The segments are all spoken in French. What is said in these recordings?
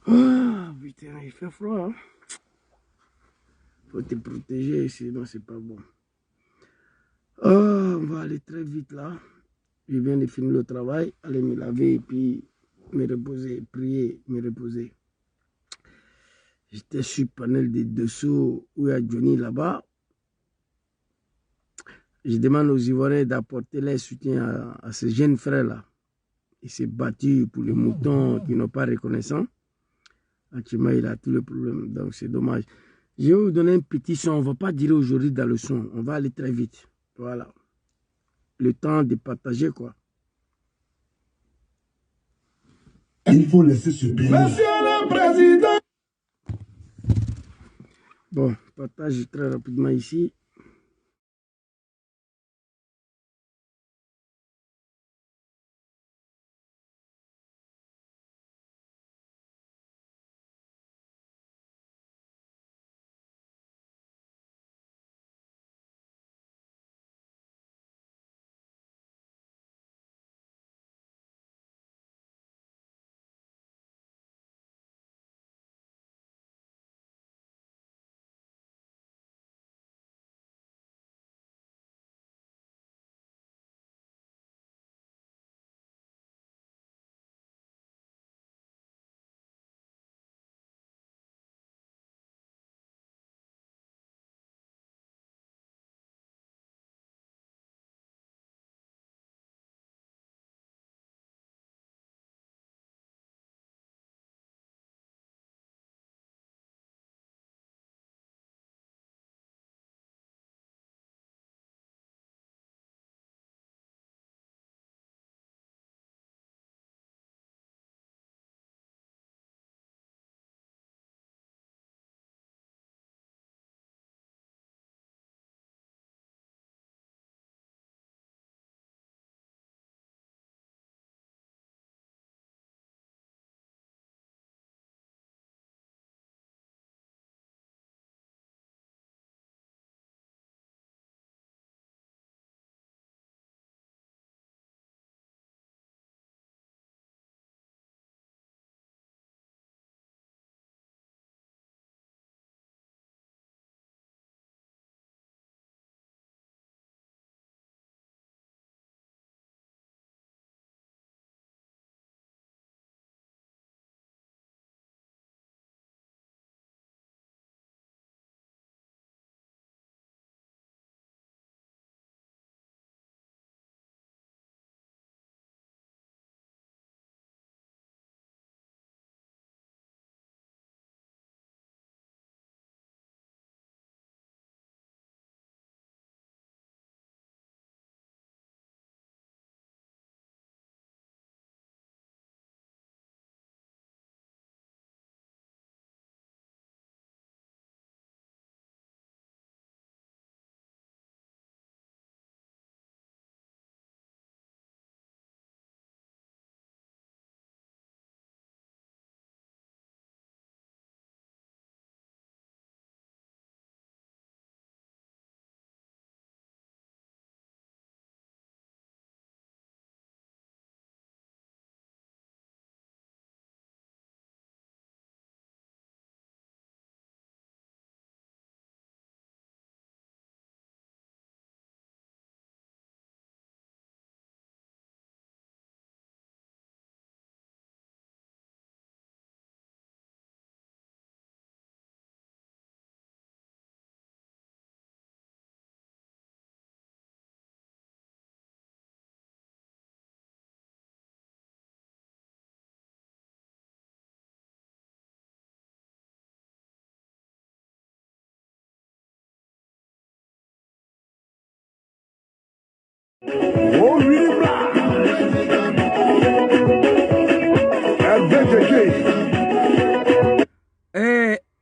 Ah, putain, il fait froid. Hein? Faut te protéger, sinon c'est pas bon. Oh, on va aller très vite là. Je viens de finir le travail, aller me laver et puis me reposer, prier, me reposer. J'étais sur le panel de dessous où il y a Johnny là-bas. Je demande aux Ivoiriens d'apporter leur soutien à ces jeunes frères-là. Il s'est battu pour les moutons qui n'ont pas reconnaissant. Actuellement, il a tous les problèmes, donc c'est dommage. Je vais vous donner un petit son, on ne va pas dire aujourd'hui dans le son, on va aller très vite. Voilà. Le temps de partager, quoi. Il faut laisser ce pays. Monsieur le Président! Bon, partage très rapidement ici.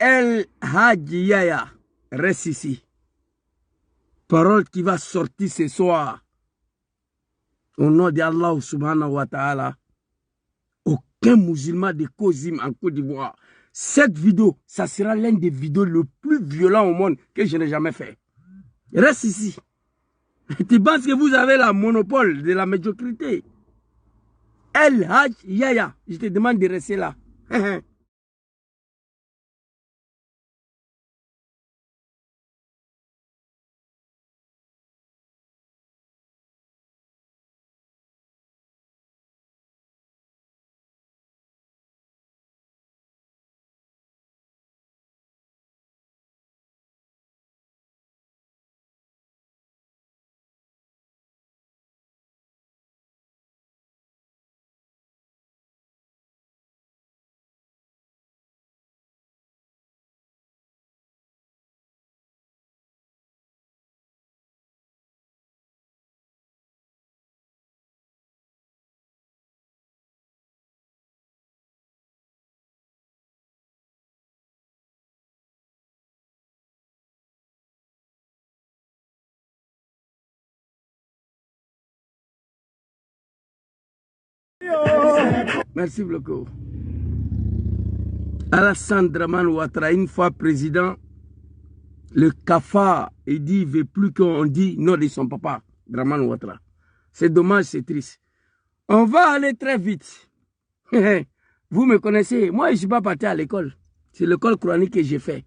El Hadji Yaya reste ici. Parole qui va sortir ce soir. Au nom d'Allah subhanahu wa ta'ala. Aucun musulman de Kozim en Côte d'Ivoire. Cette vidéo, ça sera l'une des vidéos les plus violentes au monde que je n'ai jamais fait. Reste ici. Tu penses que vous avez le monopole de la médiocrité? El Hadji Yaya, je te demande de rester là. Merci beaucoup. Alassane Dramane Ouattara, une fois président, le cafard, il dit, il ne veut plus qu'on dise non de son papa, Dramane Ouattara. C'est dommage, c'est triste. On va aller très vite. Vous me connaissez, moi je ne suis pas parti à l'école. C'est l'école coranique que j'ai fait.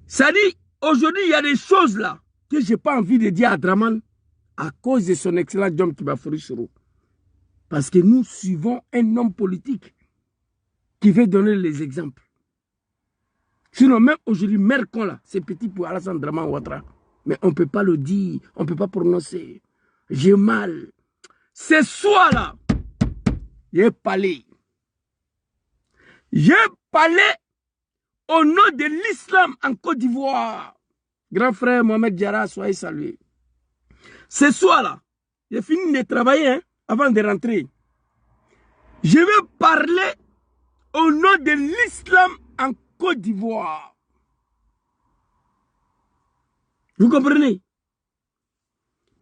Ça dit, aujourd'hui, il y a des choses là que je n'ai pas envie de dire à Dramane à cause de son excellent Djom Kibafouri Soro. Parce que nous suivons un homme politique qui veut donner les exemples. Sinon, même aujourd'hui, Mercon là, c'est petit pour Alassane Dramane Ouattara. Mais on ne peut pas le dire, on ne peut pas prononcer. J'ai mal. C'est soi là. J'ai parlé. J'ai parlé au nom de l'islam en Côte d'Ivoire. Grand frère Mohamed Diarra, soyez salué. Ce soir-là, j'ai fini de travailler hein, avant de rentrer. Je vais parler au nom de l'islam en Côte d'Ivoire. Vous comprenez?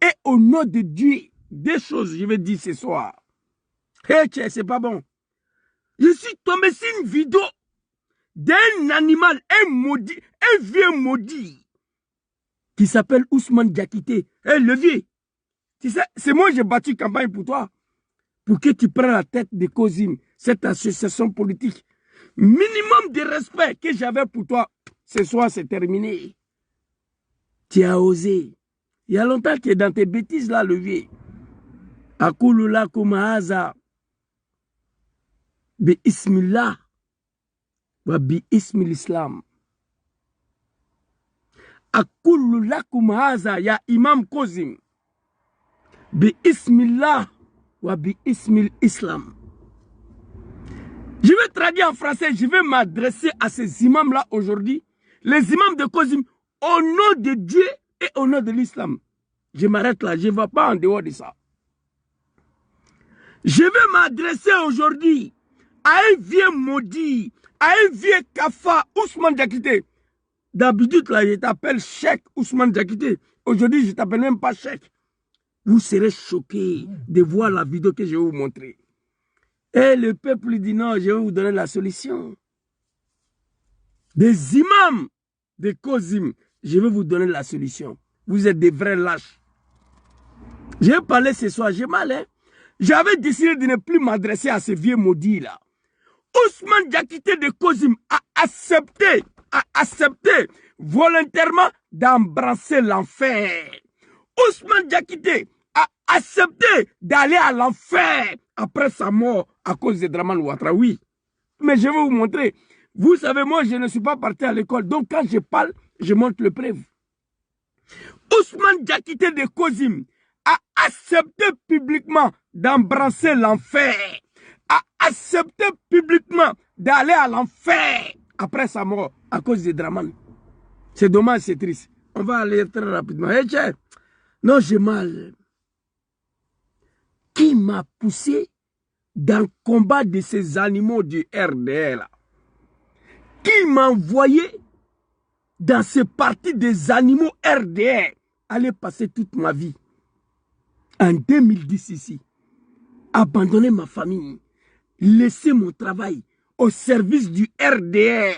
Et au nom de Dieu, des choses je vais dire ce soir. Hey, c'est pas bon. Je suis tombé sur une vidéo d'un animal, un maudit, un vieux maudit, qui s'appelle Ousmane Diakité. Hey, le vieux, tu sais, c'est moi j'ai battu campagne pour toi, pour que tu prennes la tête de COSIM, cette association politique. Minimum de respect que j'avais pour toi, ce soir c'est terminé. Tu as osé. Il y a longtemps que tu es dans tes bêtises là, le vieux. Akulula kumahaza. Bi ismillah. Wa bi ismil islam. Akulula kumahaza ya imam COSIM. Bi ismillah. Wa bi ismil islam. Je vais traduire en français, je vais m'adresser à ces imams là aujourd'hui. Les imams de COSIM, au nom de Dieu et au nom de l'islam. Je m'arrête là, je ne vais pas en dehors de ça. Je vais m'adresser aujourd'hui à un vieux maudit, à un vieux kafa, Ousmane Diakité. D'habitude, là, je t'appelle Cheikh Ousmane Diakité. Aujourd'hui, je ne t'appelle même pas Cheikh. Vous serez choqués de voir la vidéo que je vais vous montrer. Et le peuple dit non, je vais vous donner la solution. Des imams de COSIM, je vais vous donner la solution. Vous êtes des vrais lâches. J'ai parlé ce soir, j'ai mal, hein? J'avais décidé de ne plus m'adresser à ces vieux maudits là. Ousmane Diakité de COSIM a accepté volontairement d'embrasser l'enfer. Ousmane Diakité a accepté d'aller à l'enfer après sa mort à cause de Dramane Ouattara. Oui, mais je vais vous montrer. Vous savez, moi, je ne suis pas parti à l'école. Donc, quand je parle, je montre le preuve. Ousmane Diakité de COSIM a accepté publiquement d'embrasser l'enfer, a accepté publiquement d'aller à l'enfer après sa mort à cause de Dramane. C'est dommage, c'est triste. On va aller très rapidement. Hey, tiens. Non, j'ai mal. Qui m'a poussé dans le combat de ces animaux du RDR là? Qui m'a envoyé dans ce parti des animaux RDR aller passer toute ma vie? En 2010 ici, abandonner ma famille, laisser mon travail au service du RDR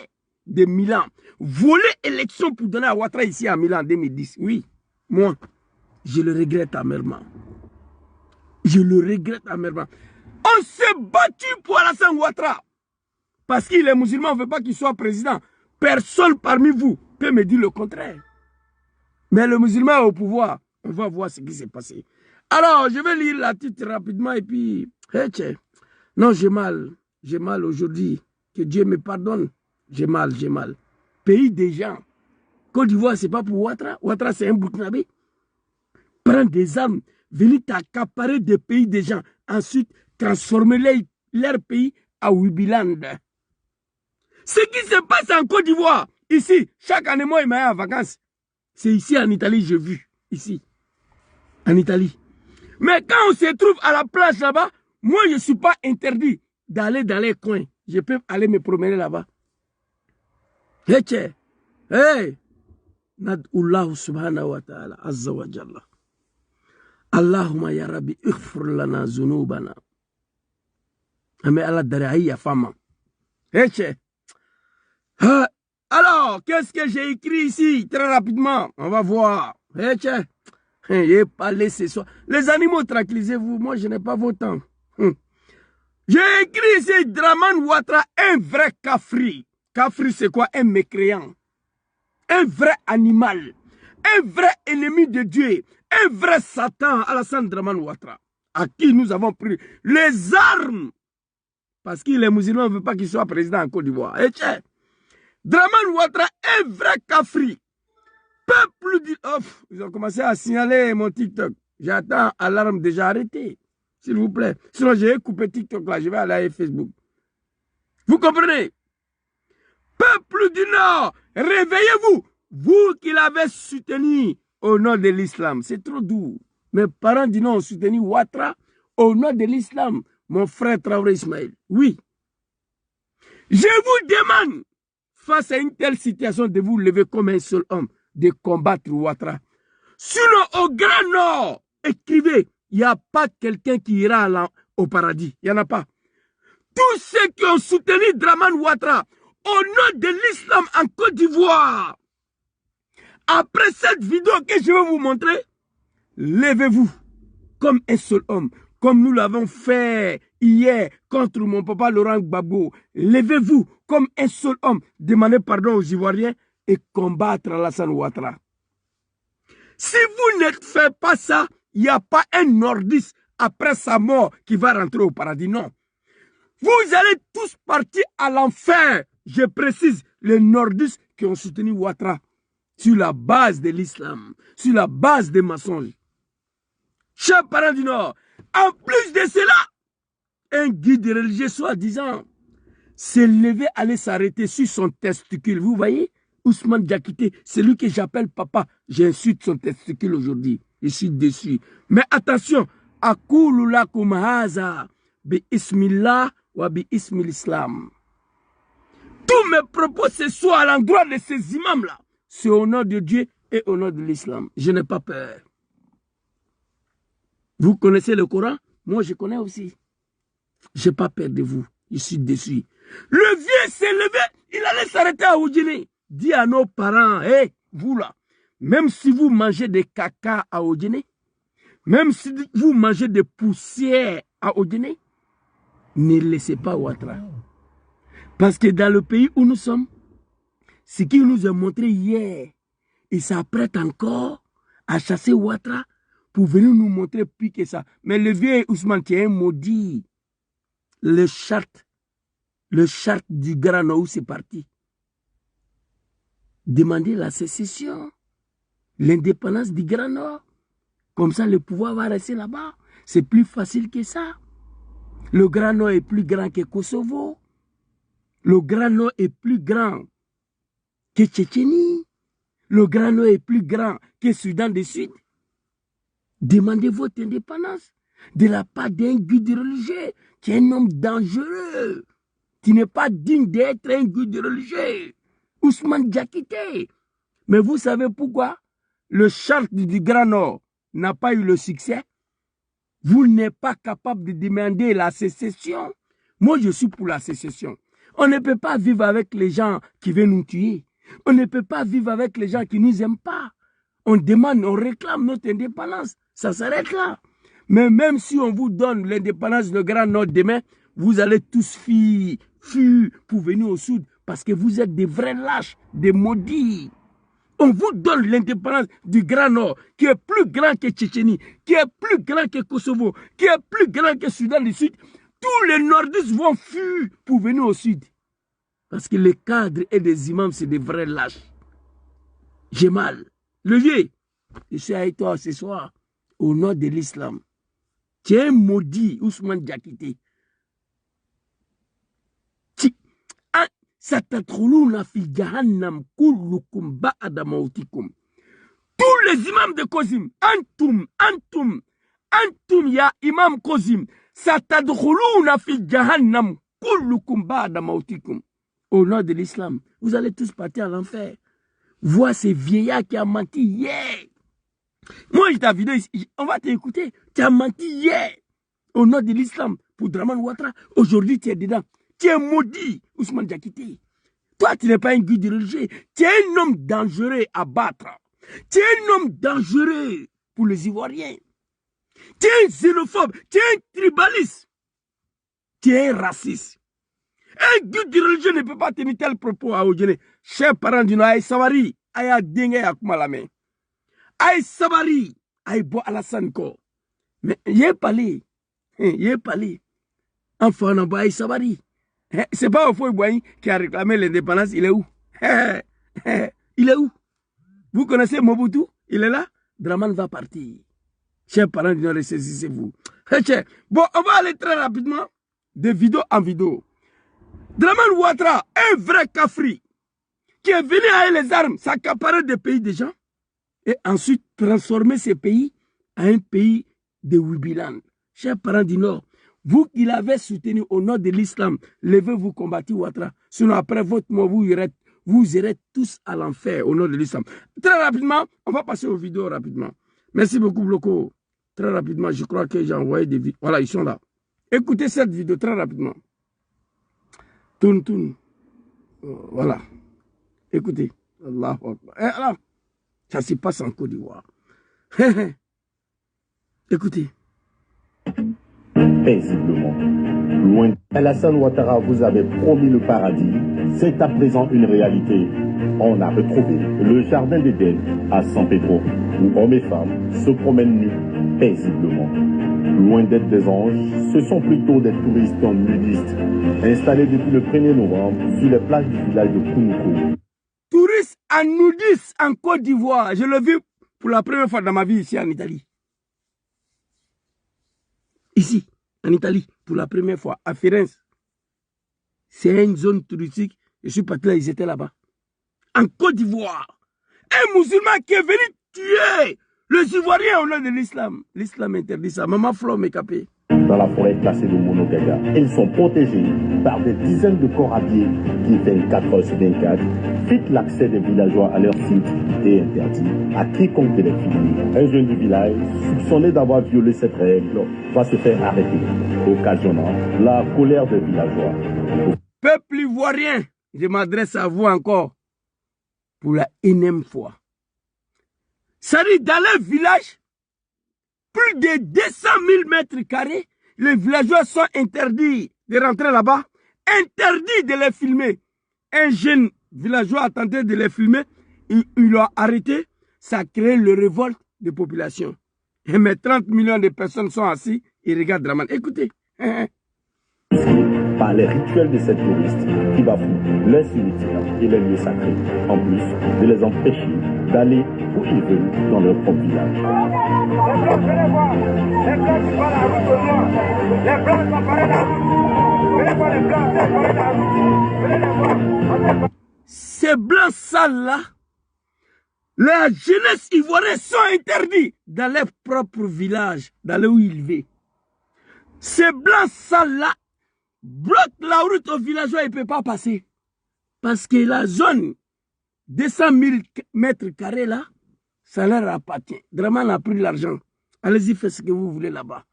de Milan, voler élection pour donner à Ouattara ici à Milan en 2010. Oui, moi, je le regrette amèrement. Je le regrette amèrement. On s'est battu pour Alassane Ouattara. Parce qu'il est musulman, on ne veut pas qu'il soit président. Personne parmi vous peut me dire le contraire. Mais le musulman est au pouvoir. On va voir ce qui s'est passé. Alors, je vais lire la titre rapidement et puis... Hey, non, j'ai mal. J'ai mal aujourd'hui. Que Dieu me pardonne. J'ai mal, j'ai mal. Pays des gens. Côte d'Ivoire, ce n'est pas pour Ouattara. Ouattara, c'est un Burkinabé. Prendre des armes, venir t'accaparer des pays des gens. Ensuite, transformer leur pays à Wibiland. Ce qui se passe en Côte d'Ivoire, ici, chaque année, moi, il m'a en vacances. C'est ici en Italie, j'ai vu. Ici. En Italie. Mais quand on se trouve à la plage là-bas, moi, je ne suis pas interdit d'aller dans les coins. Je peux aller me promener là-bas. Hey! Nad'ullahu subhanahu wa ta'ala, azza wa jalla. Allahumma ya Rabbi, ighfir lana zunubana. Mais Allah Daraï a femme. Alors, qu'est-ce que j'ai écrit ici? Très rapidement, on va voir. J'ai parlé ce soir. Les animaux, tranquillisez-vous. Moi, je n'ai pas vos temps. J'ai écrit ici Draman Ouattara, un vrai Kafri. Kafri, c'est quoi? Un mécréant. Un vrai animal. Un vrai ennemi de Dieu. Un vrai Satan, Alassane Draman Ouattara, à qui nous avons pris les armes. Parce que les musulmans ne veulent pas qu'il soit président en Côte d'Ivoire. Draman Ouattara, un vrai Kafri. Peuple du... Oh, ils ont commencé à signaler mon TikTok. J'attends alarme déjà arrêté. S'il vous plaît. Sinon, j'ai coupé TikTok là. Je vais aller à Facebook. Vous comprenez? Peuple du Nord, réveillez-vous. Vous qui l'avez soutenu au nom de l'islam. C'est trop doux. Mes parents du Nord ont soutenu Ouattara au nom de l'islam. Mon frère Traoré Ismaël. Oui. Je vous demande, face à une telle situation, de vous lever comme un seul homme, de combattre Ouattara. Sinon, au Grand Nord, écrivez, il n'y a pas quelqu'un qui ira au paradis. Il n'y en a pas. Tous ceux qui ont soutenu Draman Ouattara au nom de l'islam en Côte d'Ivoire, après cette vidéo que je vais vous montrer, levez-vous comme un seul homme, comme nous l'avons fait hier contre mon papa Laurent Gbagbo. Levez-vous comme un seul homme, demandez pardon aux Ivoiriens et combattre Alassane Ouattara. Si vous ne faites pas ça, il n'y a pas un nordiste après sa mort qui va rentrer au paradis, non. Vous allez tous partir à l'enfer. Je précise, les nordistes qui ont soutenu Ouattara sur la base de l'islam, sur la base des mensonges. Chers parents du Nord, en plus de cela, un guide religieux soi-disant s'est levé, aller s'arrêter sur son testicule. Vous voyez, Ousmane Diakité, c'est lui que j'appelle papa. J'insulte son testicule aujourd'hui. Je suis déçu. Mais attention, Akoulou lakoum haza bi ismillah wa bi ismil islam. Tous mes propos ce soir à l'endroit de ces imams-là, c'est au nom de Dieu et au nom de l'islam. Je n'ai pas peur. Vous connaissez le Coran? Moi, je connais aussi. Je n'ai pas peur de vous. Je suis déçu. Le vieux s'est levé, il allait s'arrêter à Oudjini. Dis à nos parents, hé, vous là, même si vous mangez des caca à Oudjini, même si vous mangez des poussières à Oudjini, ne laissez pas Ouattara. Parce que dans le pays où nous sommes, ce qu'il nous a montré hier, il s'apprête encore à chasser Ouattara pour venir nous montrer plus que ça. Mais le vieux Ousmane qui est maudit, le charte du Grand Nord, c'est parti. Demandez la sécession, l'indépendance du Grand Nord. Comme ça, le pouvoir va rester là-bas. C'est plus facile que ça. Le Grand Nord est plus grand que Kosovo. Le Grand Nord est plus grand que Tchétchénie. Le Grand Nord est plus grand que Soudan du Sud. Demandez votre indépendance de la part d'un guide religieux qui est un homme dangereux, qui n'est pas digne d'être un guide religieux. Ousmane Diakité. Mais vous savez pourquoi le charte du Grand Nord n'a pas eu le succès? Vous n'êtes pas capable de demander la sécession. Moi, je suis pour la sécession. On ne peut pas vivre avec les gens qui veulent nous tuer. On ne peut pas vivre avec les gens qui ne nous aiment pas. On demande, on réclame notre indépendance. Ça s'arrête là. Mais même si on vous donne l'indépendance du Grand Nord demain, vous allez tous fuir pour venir au sud parce que vous êtes des vrais lâches, des maudits. On vous donne l'indépendance du Grand Nord, qui est plus grand que Tchétchénie, qui est plus grand que Kosovo, qui est plus grand que Soudan du Sud. Tous les nordistes vont fuir pour venir au sud. Parce que les cadres et les imams, c'est des vrais lâches. J'ai mal. Le vieux, je suis avec toi ce soir, au nom de l'islam. Tu es un maudit, Ousmane Diakité. Satatrouluna fi jahannam kullukum ba'da mautikum. Tous les imams de Kozim, Antum ya imam Kozim, Satatrouluna fi jahannam kullukum ba'da mautikum. Au nom de l'islam, vous allez tous partir à l'enfer. Vois ces vieillards qui ont menti hier. Moi, je t'ai vidéo ici, on va t'écouter. Tu as menti hier. au nom de l'islam pour Draman Ouattara. Aujourd'hui, tu es dedans. Tu es maudit, Ousmane Diakité. Toi, tu n'es pas un guide religieux. Tu es un homme dangereux à battre. Tu es un homme dangereux pour les Ivoiriens. Tu es un xénophobe. Tu es un tribaliste. Tu es un raciste. Un guide religieux ne peut pas tenir tel propos à Odjene. Chers parents du Noaï Savary, Aya Dengue Akumalame. Aïe Sabari, aïe Bo Alassane Ko. Mais il est parlé. Il est parlé. Enfin, on a Aïe Sabari. C'est pas au fond qui a réclamé l'indépendance. Il est où? Il est où? Vous connaissez Mobutu? Il est là? Draman va partir. Chers parents du Nord, ressaisissez-vous. Bon, on va aller très rapidement de vidéo en vidéo. Draman Ouattara, un vrai Kafri, qui est venu avec les armes, s'accaparer des pays des gens, et ensuite transformer ces pays en un pays de Wibiland. Chers parents du Nord, vous qui l'avez soutenu au nom de l'islam, levez-vous, combattez Ouattara. Sinon, après votre mort, vous irez tous à l'enfer au nom de l'islam. Très rapidement, on va passer aux vidéos rapidement. Merci beaucoup, Bloco. Très rapidement, je crois que j'ai envoyé des vidéos. Voilà, ils sont là. Écoutez cette vidéo très rapidement. Tourne, tourne. Voilà. Écoutez. Allah. Alors, ça se passe en Côte d'Ivoire. Écoutez. Paisiblement. Loin. Alassane Ouattara vous avait promis le paradis. C'est à présent une réalité. On a retrouvé le jardin d'Éden à San Pedro, où hommes et femmes se promènent nus paisiblement. Loin d'être des anges, ce sont plutôt des touristes nudistes, installés depuis le 1er novembre sur les plages du village de Kounoukou. Touristes en nudistes en Côte d'Ivoire, je l'ai vu pour la première fois dans ma vie ici en Italie. Ici, en Italie, pour la première fois, à Firenze. C'est une zone touristique. Je suis parti là, ils étaient là-bas. En Côte d'Ivoire, un musulman qui est venu tuer les Ivoiriens au nom de l'islam. L'islam interdit ça. Maman Flo m'est capé. Dans la forêt classée de Monogaga, ils sont protégés par des dizaines de corps habillés qui, 24 heures sur 24, fitent l'accès des villageois à leur site et interdit à quiconque de les filmer. Un jeune du village, soupçonné d'avoir violé cette règle, va se faire arrêter, occasionnant la colère des villageois. Peuple ivoirien, je m'adresse à vous encore pour la énième fois. Ça dit, dans le village, plus de 200 000 mètres carrés, les villageois sont interdits de rentrer là-bas, interdits de les filmer. Un jeune villageois a tenté de les filmer, il l'a arrêté, ça a créé le révolte des populations. Et mes 30 millions de personnes sont assis et regardent Draman. Écoutez. Par les rituels de ces touristes qui bafouent leurs cimetières et les lieux sacrés, en plus de les empêcher d'aller où ils veulent dans leur propre village. Les blancs qui parlent la route au noir, les blancs qui parlent la route, venez voir les blancs qui parlent la route, venez les voir. Ces blancs sales-là, la jeunesse ivoirienne sont interdits dans leur propre village, dans là où ils vivent. Ces blancs sales-là bloquent la route aux villageois, ils ne peuvent pas passer. Parce que la zone 200 000 mètres carrés là, ça leur appartient. Draman a pris l'argent. Allez-y, faites ce que vous voulez là-bas.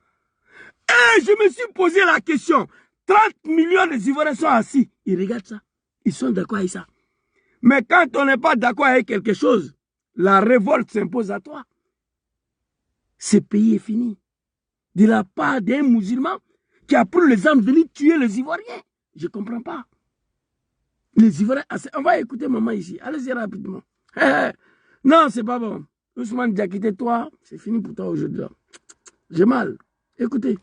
Et je me suis posé la question. 30 millions de Ivoiriens sont assis. Ils regardent ça. Ils sont d'accord avec ça. Mais quand on n'est pas d'accord avec quelque chose, la révolte s'impose à toi. Ce pays est fini. De la part d'un musulman qui a pris les armes venir tuer les Ivoiriens. Je ne comprends pas. Les Ivoiriens... On va écouter maman ici. Allez-y rapidement. Non, c'est pas bon. Ousmane Diakité, toi, c'est fini pour toi aujourd'hui. J'ai mal. Écoutez.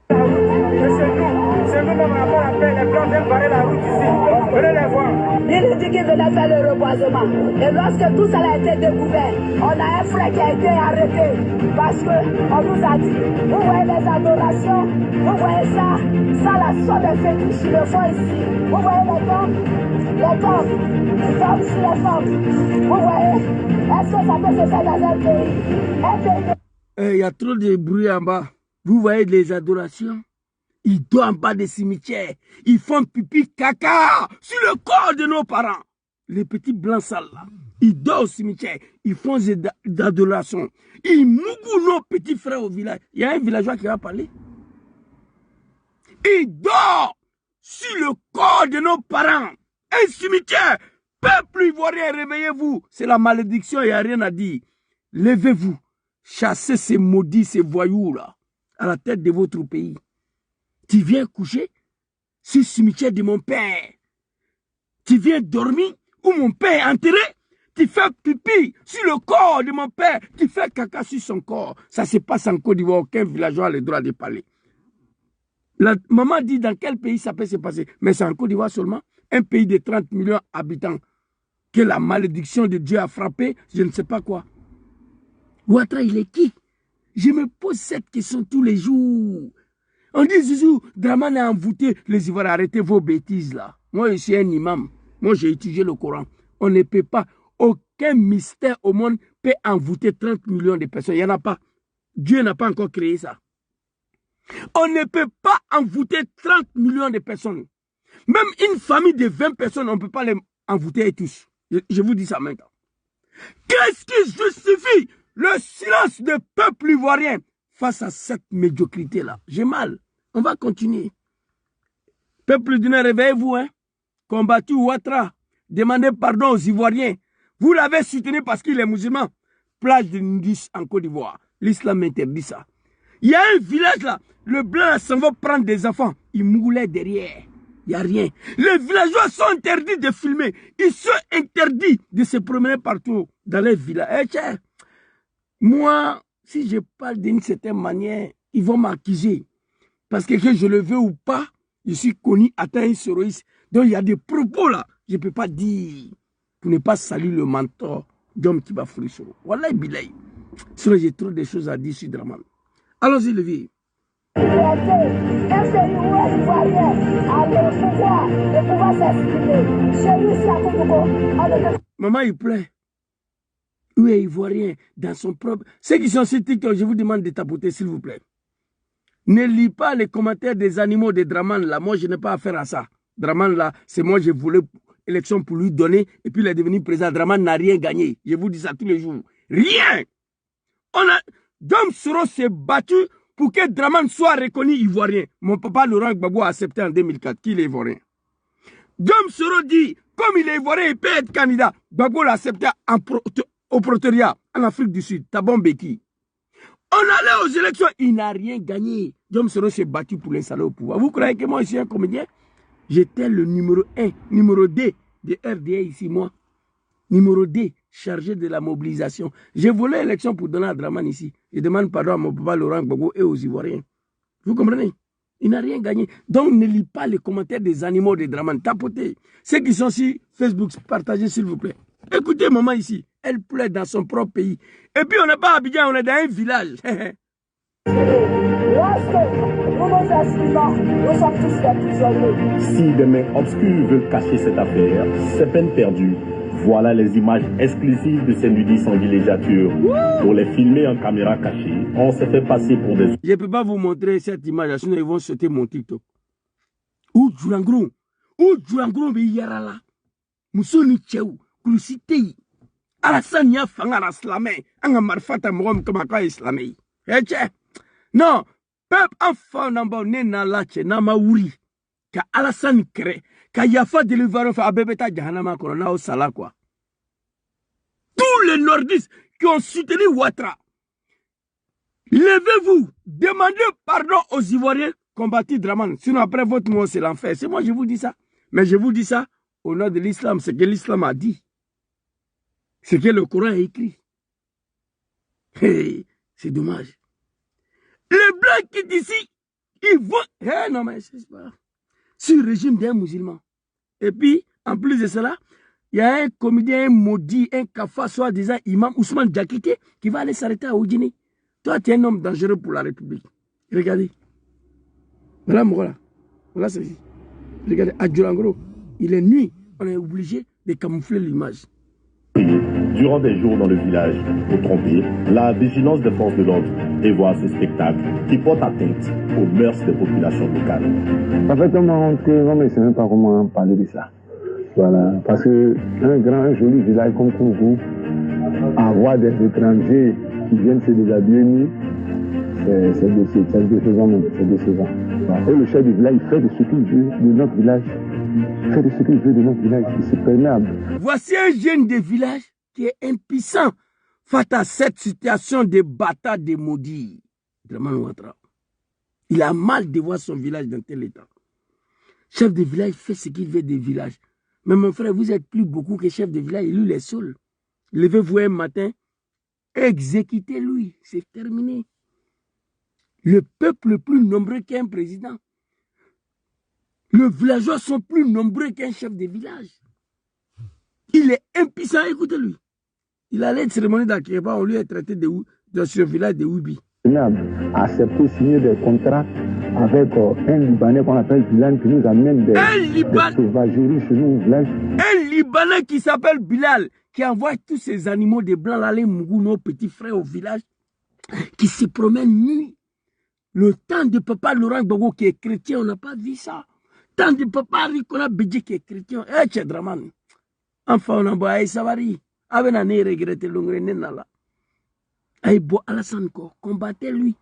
C'est nous-mêmes avons la paix, les blancs viennent barrer la route ici. Venez les voir. Il dit qu'il venait faire le reboisement. Et lorsque tout ça a été découvert, on a un frère qui a été arrêté. Parce qu'on nous a dit, vous voyez les adorations, vous voyez ça, ça la sorte de fétiches, ils le font ici. Vous voyez les tombes, ils tombent sur les femmes. Vous voyez, est-ce que ça peut se faire dans un pays? Il y a trop de bruit en bas. Vous voyez les adorations? Ils dorment en bas des cimetières. Ils font pipi caca sur le corps de nos parents. Les petits blancs sales là. Ils dorment au cimetière. Ils font des adorations. Ils mougouent nos petits frères au village. Il y a un villageois qui va parler. Il dort sur le corps de nos parents. Un cimetière. Peuple ivoirien, réveillez-vous. C'est la malédiction, il n'y a rien à dire. Levez-vous. Chassez ces maudits, ces voyous-là, à la tête de votre pays. Tu viens coucher sur le cimetière de mon père. Tu viens dormir où mon père est enterré. Tu fais pipi sur le corps de mon père. Tu fais caca sur son corps. Ça se passe en Côte d'Ivoire. Aucun villageois a le droit de parler. La maman dit dans quel pays ça peut se passer. Mais c'est en Côte d'Ivoire seulement. Un pays de 30 millions d'habitants. Que la malédiction de Dieu a frappé. Je ne sais pas quoi. Ouattara, il est qui? Je me pose cette question tous les jours. On dit, Zouzou, Dramane a envoûté les Ivoiriens. Arrêtez vos bêtises là. Moi, je suis un imam. Moi, j'ai étudié le Coran. On ne peut pas. Aucun mystère au monde peut envoûter 30 millions de personnes. Il n'y en a pas. Dieu n'a pas encore créé ça. On ne peut pas envoûter 30 millions de personnes. Même une famille de 20 personnes, on ne peut pas les envoûter tous. Je vous dis ça maintenant. Qu'est-ce qui justifie le silence du peuple ivoirien face à cette médiocrité-là? J'ai mal. On va continuer. Peuple du Nord, réveillez-vous. Hein? Combattu Ouattara. Demandez pardon aux Ivoiriens. Vous l'avez soutenu parce qu'il est musulman. Plage de nudistes en Côte d'Ivoire. L'islam interdit ça. Il y a un village là. Le blanc s'en va prendre des enfants. Il moulait derrière. Il n'y a rien. Les villageois sont interdits de filmer. Ils sont interdits de se promener partout dans les villages. Eh, moi, si je parle d'une certaine manière, ils vont m'accuser. Parce que je le veux ou pas, je suis connu atteint soroïste. Donc il y a des propos là. Je ne peux pas dire pour ne pas saluer le mentor d'homme qui va fouiller sur eux. Voilà, bilaï. Sinon, j'ai trop de choses à dire sur Dramane. Allons-y, Levier. Maman, il plaît. Où est Ivoirien dans son propre... Ceux qui sont sur TikTok, je vous demande de tapoter, s'il vous plaît. Ne lis pas les commentaires des animaux de Dramane là. Moi, je n'ai pas affaire à ça. Dramane là, c'est moi, je voulais élection pour lui donner et puis il est devenu président. Dramane n'a rien gagné. Je vous dis ça tous les jours. Rien. Dom Soro s'est battu pour que Dramane soit reconnu ivoirien. Mon papa Laurent Gbagbo a accepté en 2004 qu'il est ivoirien. Dom Soro dit, comme il est ivoirien, il peut être candidat. Gbagbo l'a accepté au Pretoria, en Afrique du Sud, Thabo Mbeki. On allait aux élections, il n'a rien gagné. Dom Soro s'est battu pour l'installer au pouvoir. Vous croyez que moi, je suis un comédien? J'étais le numéro 1, numéro 2 de RDA ici, moi. Numéro 2, chargé de la mobilisation. J'ai volé l'élection pour donner à Dramane ici. Je demande pardon à mon papa Laurent Gbagbo et aux Ivoiriens. Vous comprenez? Il n'a rien gagné. Donc ne lis pas les commentaires des animaux de Dramane. Tapotez. Ceux qui sont sur Facebook, partagez s'il vous plaît. Écoutez maman ici. Elle plaît dans son propre pays. Et puis on n'est pas à Abidjan, on est dans un village. Si des mains obscures veulent cacher cette affaire, c'est peine perdue. Voilà les images exclusives de ces nudistes en villégiature. Pour les filmer en caméra cachée, on s'est fait passer pour des... Je ne peux pas vous montrer cette image, sinon ils vont sauter mon TikTok. Où Djoulangron? Où Djoulangron be yarala? Moussoni Tchéou, Koulusitei. Alassane ya fangara slamé. Anga marfata mwom kamaka islamé. Non, peuple enfant n'amba nena lache nama wuri. Ka Alassane crée. Ka Yafa de l'Ivoire fait Abebeta Jahanama Corona au Sala quoi. Tous les nordistes qui ont soutenu Ouattara, levez-vous, demandez pardon aux Ivoiriens combattus Dramane. Sinon après votre mot c'est l'enfer. C'est moi je vous dis ça. Mais je vous dis ça au nom de l'islam. C'est que l'islam a dit. C'est que le Coran a écrit. Hey, c'est dommage. Les blancs qui d'ici, ils vont... Hey, non mais c'est pas... Sur le régime d'un musulman. Et puis, en plus de cela, il y a un comédien, un maudit, un kafa, soi-disant imam Ousmane Diakité, qui va aller s'arrêter à Oudjini. Toi, tu es un homme dangereux pour la République. Regardez. Voilà, voilà. Voilà ceci. Regardez, à Djoulangro, il est nuit. On est obligé de camoufler l'image. Durant des jours dans le village, pour tromper, la vigilance des forces de l'ordre et voir ce spectacle qui porte atteinte aux mœurs des populations locales. En fait, on ne sait même pas comment parler de ça. Voilà, parce que un joli village comme Koungou, avoir des étrangers qui viennent se déshabiller, c'est décevant même, c'est décevant. Et le chef du village, il fait de ce qu'il veut de notre village. Il fait de ce qu'il veut de notre village. Il se permet à... Voici un jeune de village qui est impuissant face à cette situation de bâtard de maudit. Dramane Ouattara. Il a mal de voir son village dans tel état. Chef de village fait ce qu'il veut des villages. Mais mon frère, vous êtes plus beaucoup que chef de village. Lui, il est seul. Levez-vous un matin, exécutez-lui. C'est terminé. Le peuple est plus nombreux qu'un président. Les villageois sont plus nombreux qu'un chef de village. Il est impuissant, écoutez-lui. Il allait une cérémonie d'Akeba, on lui a traité de ce village de Oubi. Il a accepté signer des contrats avec un Libanais qu'on appelle Bilal qui nous amène des sauvageries chez nous au village. Un Libanais qui s'appelle Bilal, qui envoie tous ces animaux de blancs là, les Mougou, nos petits frères au village, qui se promènent nuit. Le temps de papa Laurent Gbagbo qui est chrétien, on n'a pas vu ça. Tant de papa Rikona Bédji qui est chrétien, c'est Dramane. Enfin, on a beau aïe savari. Avec un nez regretté l'ongre nena. Aïe beau Alassane ko, combattez-lui.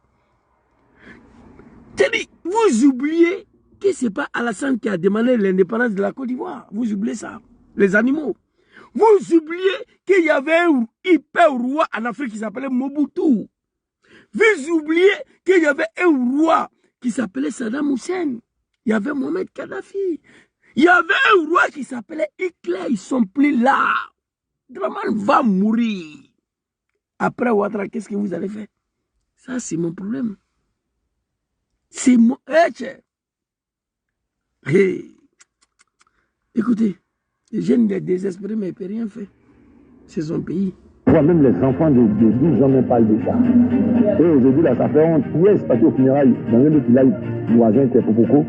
Vous oubliez que ce n'est pas Alassane qui a demandé l'indépendance de la Côte d'Ivoire. Vous oubliez ça, les animaux. Vous oubliez qu'il y avait un hyper roi en Afrique qui s'appelait Mobutu. Vous oubliez qu'il y avait un roi qui s'appelait Saddam Hussein. Il y avait Mohamed Kadhafi. Il y avait un roi qui s'appelait Hitler. Ils ne sont plus là. Dramane va mourir. Après Ouattara, qu'est-ce que vous allez faire? Ça, c'est mon problème. C'est mon... Hey. Écoutez, les jeunes sont désespérés, mais ils ne peuvent rien faire. C'est son pays. Même les enfants de 12 ans même parlent de ça. Et aujourd'hui, là, ça fait honte. Hier, c'est parti au funérailles dans un autre village voisin qui est Popoko.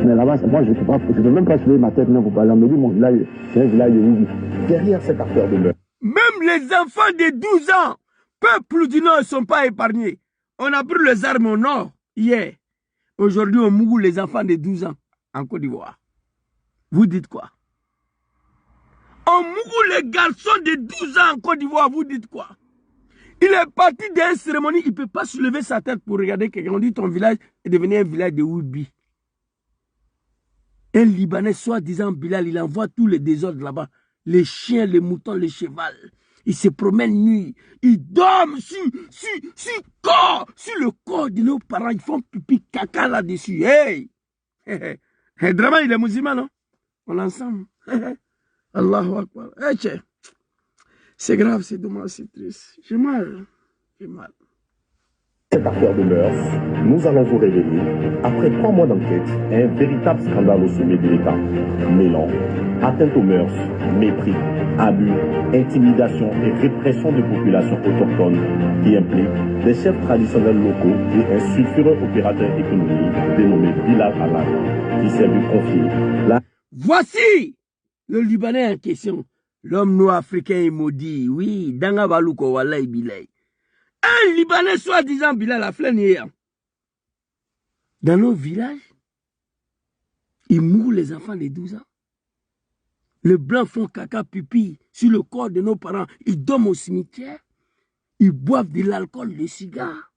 Mais là-bas, moi, je ne peux même pas soulever ma tête même pour parler. On me dit, mon village, c'est un village de Oubi. Derrière cette affaire de meurtre. Même les enfants de 12 ans, peuple du Nord, ne sont pas épargnés. On a pris les armes au Nord hier. Aujourd'hui, on moue les enfants de 12 ans en Côte d'Ivoire. Vous dites quoi? On moue les garçons de 12 ans en Côte d'Ivoire, vous dites quoi? Il est parti d'une cérémonie, il ne peut pas soulever sa tête pour regarder quelqu'un. On dit ton village est devenu un village de Oubi. Un Libanais, soi-disant Bilal, il envoie tous les désordres là-bas. Les chiens, les moutons, les chevals. Ils se promènent nuit. Ils dorment sur le corps de nos parents. Ils font pipi caca là-dessus. Hey! Dramane, il est musulman, non? On est ensemble. Allahu Akbar. C'est grave, c'est dommage, c'est triste. J'ai mal. J'ai mal. Cette affaire de mœurs, nous allons vous révéler, après 3 mois d'enquête, un véritable scandale au sommet de l'État. Mêlant atteinte aux mœurs, mépris, abus, intimidation et répression de populations autochtones qui impliquent des chefs traditionnels locaux et un sulfureux opérateur économique dénommé Bilal Alal, qui s'est vu confier. Voici le Libanais en question. L'homme noir africain est maudit. Oui, Danga Balouko Wallahi Bilay. Un Libanais soi-disant Bilal a flâné. Dans nos villages, ils mourent les enfants de 12 ans. Les blancs font caca pipi sur le corps de nos parents. Ils dorment au cimetière. Ils boivent de l'alcool, des cigares.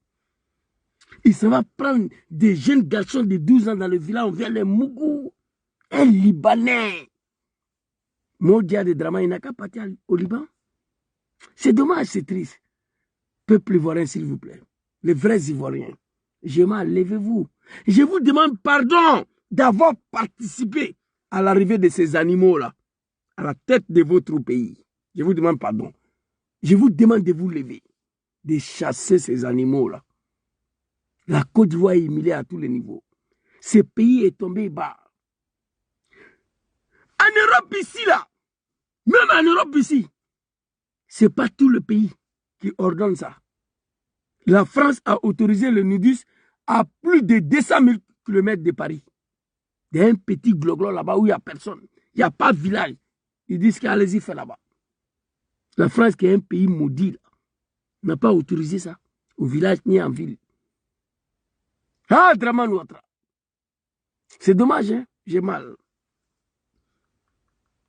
Ils s'en vont prendre des jeunes garçons de 12 ans dans le village. On vient les mougou. Un Libanais. Maudia de Dramane, il n'a qu'à partir au Liban. C'est dommage, c'est triste. Peuple ivoirien, s'il vous plaît. Les vrais Ivoiriens. Levez-vous. Je vous demande pardon d'avoir participé à l'arrivée de ces animaux-là à la tête de votre pays. Je vous demande pardon. Je vous demande de vous lever, de chasser ces animaux-là. La Côte d'Ivoire est humiliée à tous les niveaux. Ce pays est tombé bas. En Europe ici, là, même en Europe ici, ce n'est pas tout le pays qui ordonne ça. La France a autorisé le nudisme à plus de 200 000 km de Paris. Il y a un petit gloglo là-bas où il n'y a personne. Il n'y a pas de village. Ils disent qu'allez-y faire là-bas. La France, qui est un pays maudit, n'a pas autorisé ça au village ni en ville. Ah, Dramane Ouattara. C'est dommage, hein? J'ai mal.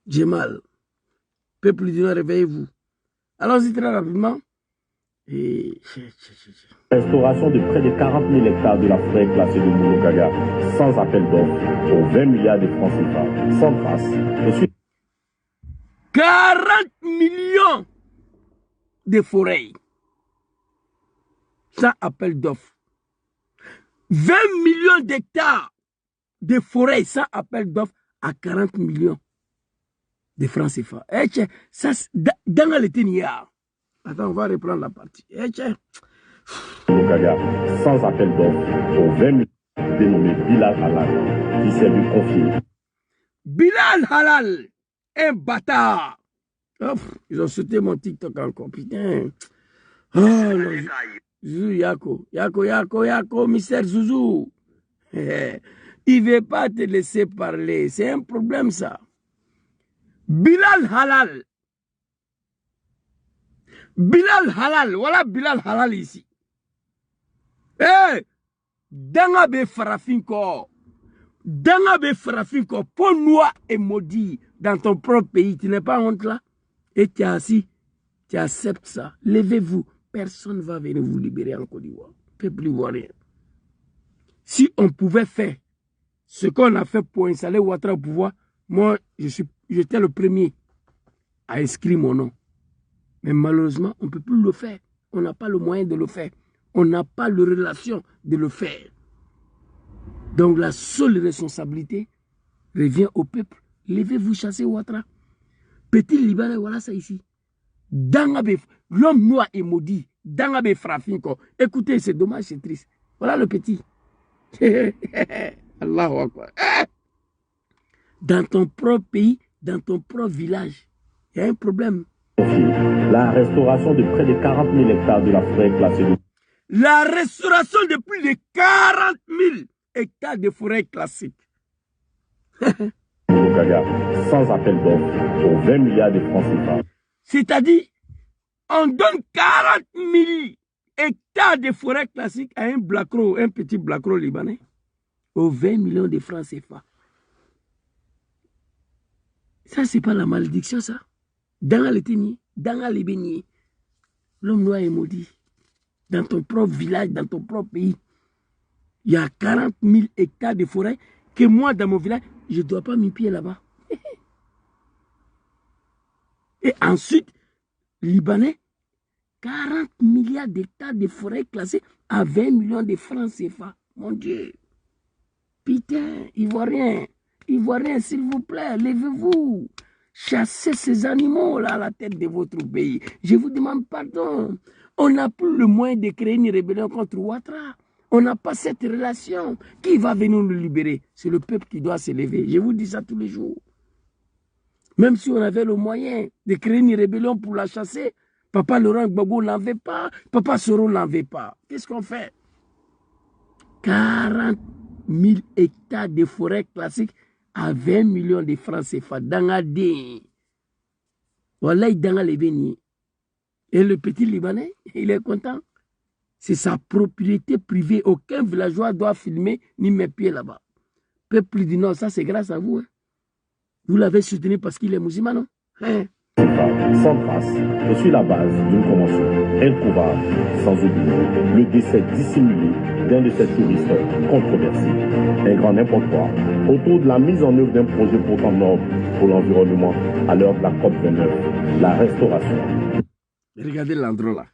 J'ai mal. Peuple du Nord, réveillez-vous. Allons-y très rapidement. Et... Restauration de près de 40 000 hectares de la forêt classée de Mouloukaga, sans appel d'offres, aux 20 milliards de francs CFA, sans trace. 40 millions de forêts, sans appel d'offres. 20 millions d'hectares de forêts sans appel d'offres à 40 millions de francs CFA. Ça, dans le Ténia. Attends, on va reprendre la partie. Sans appel d'offres, aux 20 millions dénommés Bilal Halal, qui s'est vu confier. Bilal Halal, un bâtard. Oh, ils ont sauté mon TikTok encore, putain. Oh, non. Zouzou Yako, Mister Zouzou. Il ne veut pas te laisser parler. C'est un problème, ça. Bilal Halal. Bilal Halal. Voilà Bilal Halal ici. Dangabe Farafinko. Dangabe Farafinko. Pour noir et maudit dans ton propre pays. Tu n'es pas honte là? Et tu es assis. Tu acceptes ça. Levez-vous. Personne ne va venir vous libérer en Côte d'Ivoire. Peuple ivoirien. Si on pouvait faire ce qu'on a fait pour installer Ouattara au pouvoir, moi, j'étais le premier à inscrire mon nom. Mais malheureusement, on ne peut plus le faire. On n'a pas le moyen de le faire. On n'a pas la relation de le faire. Donc la seule responsabilité revient au peuple. Levez-vous, chassez Ouattara. Petit Libanais, voilà ça ici. Dangabe, l'homme noir est maudit. Dangabe Frafinko. Écoutez, c'est dommage, c'est triste. Voilà le petit. Allahu Akbar. Dans ton propre pays, dans ton propre village, il y a un problème. La restauration de près de 40 000 hectares de la forêt classée de... La restauration de plus de 40 000 hectares de forêt classique. Sans appel d'offres, pour 20 milliards de francs CFA. C'est-à-dire, on donne 40 000 hectares de forêt classique à un blacro, un petit blacro libanais, aux 20 millions de francs CFA. Ça, c'est pas la malédiction, ça. Dans les téniers, dans les beignets, l'homme noir est maudit. Dans ton propre village, dans ton propre pays, il y a 40 000 hectares de forêt que moi, dans mon village, je ne dois pas m'y pied là-bas. Et ensuite, Libanais, 40 milliards d'hectares de forêt classées à 20 millions de francs CFA. Mon Dieu. Putain, Ivoiriens, s'il vous plaît, levez-vous. Chassez ces animaux-là à la tête de votre pays. Je vous demande pardon. On n'a plus le moyen de créer une rébellion contre Ouattara. On n'a pas cette relation. Qui va venir nous libérer? C'est le peuple qui doit se lever. Je vous dis ça tous les jours. Même si on avait le moyen de créer une rébellion pour la chasser, Papa Laurent Gbagbo n'en veut pas, Papa Soro n'en veut pas. Qu'est-ce qu'on fait? 40 000 hectares de forêt classique à 20 millions de francs CFA. Dangadé. Voilà, il danga les bénis. Et le petit Libanais, il est content. C'est sa propriété privée. Aucun villageois doit filmer ni mettre pied là-bas. Peuple du Nord, ça c'est grâce à vous. Hein. Vous l'avez soutenu parce qu'il est musulman, non? Hein? Sans trace, et sur la base d'une convention introuvable, sans oublier le décès dissimulé d'un de ces touristes controversés. Un grand n'importe quoi autour de la mise en œuvre d'un projet pourtant noble pour l'environnement à l'heure de la COP29, la restauration. Regardez l'endroit là.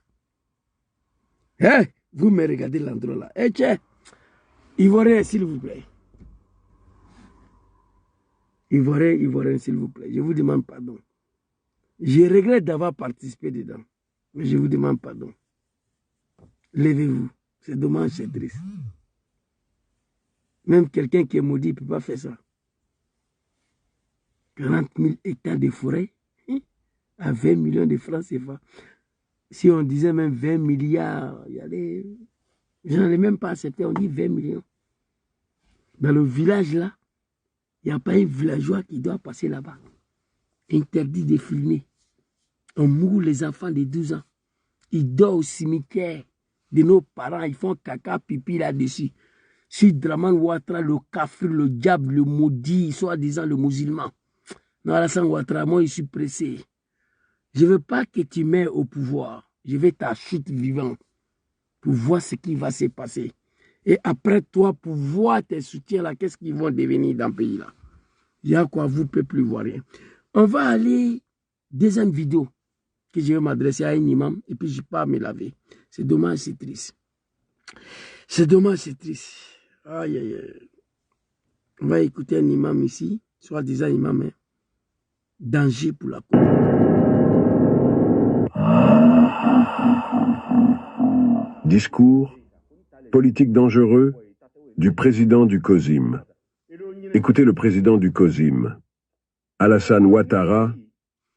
Hein? Vous me regardez l'endroit là. Eh tiens, Ivoirien, s'il vous plaît. Ivoirien, s'il vous plaît. Je vous demande pardon. Je regrette d'avoir participé dedans. Mais je vous demande pardon. Levez-vous. C'est dommage, c'est triste. Même quelqu'un qui est maudit ne peut pas faire ça. 40 000 hectares de forêt à 20 millions de francs CFA. Si on disait même 20 milliards, il y a des... J'en ai même pas accepté, on dit 20 millions. Dans le village là, il n'y a pas un villageois qui doit passer là-bas. Interdit de filmer. On mourre les enfants de 12 ans. Ils dorment au cimetière de nos parents. Ils font caca, pipi là-dessus. Si Dramane Ouattara, le kafir, le diable, le maudit, soi-disant le musulman. Non, Alassane Ouattara, moi je suis pressé. Je ne veux pas que tu mets au pouvoir. je vais t'acheter vivant pour voir ce qui va se passer. Et après toi, pour voir tes soutiens là, qu'est-ce qu'ils vont devenir dans le pays là. Il y a quoi, vous ne pouvez plus voir rien. On va aller, deuxième vidéo, que je vais m'adresser à un imam, et puis je ne vais pas me laver. C'est dommage, c'est triste. C'est dommage, c'est triste. Aïe, aïe, aïe. On va écouter un imam ici, soi-disant imam, hein. Danger pour la cause. Discours politique dangereux du président du COSIM. Écoutez le président du COSIM. Alassane Ouattara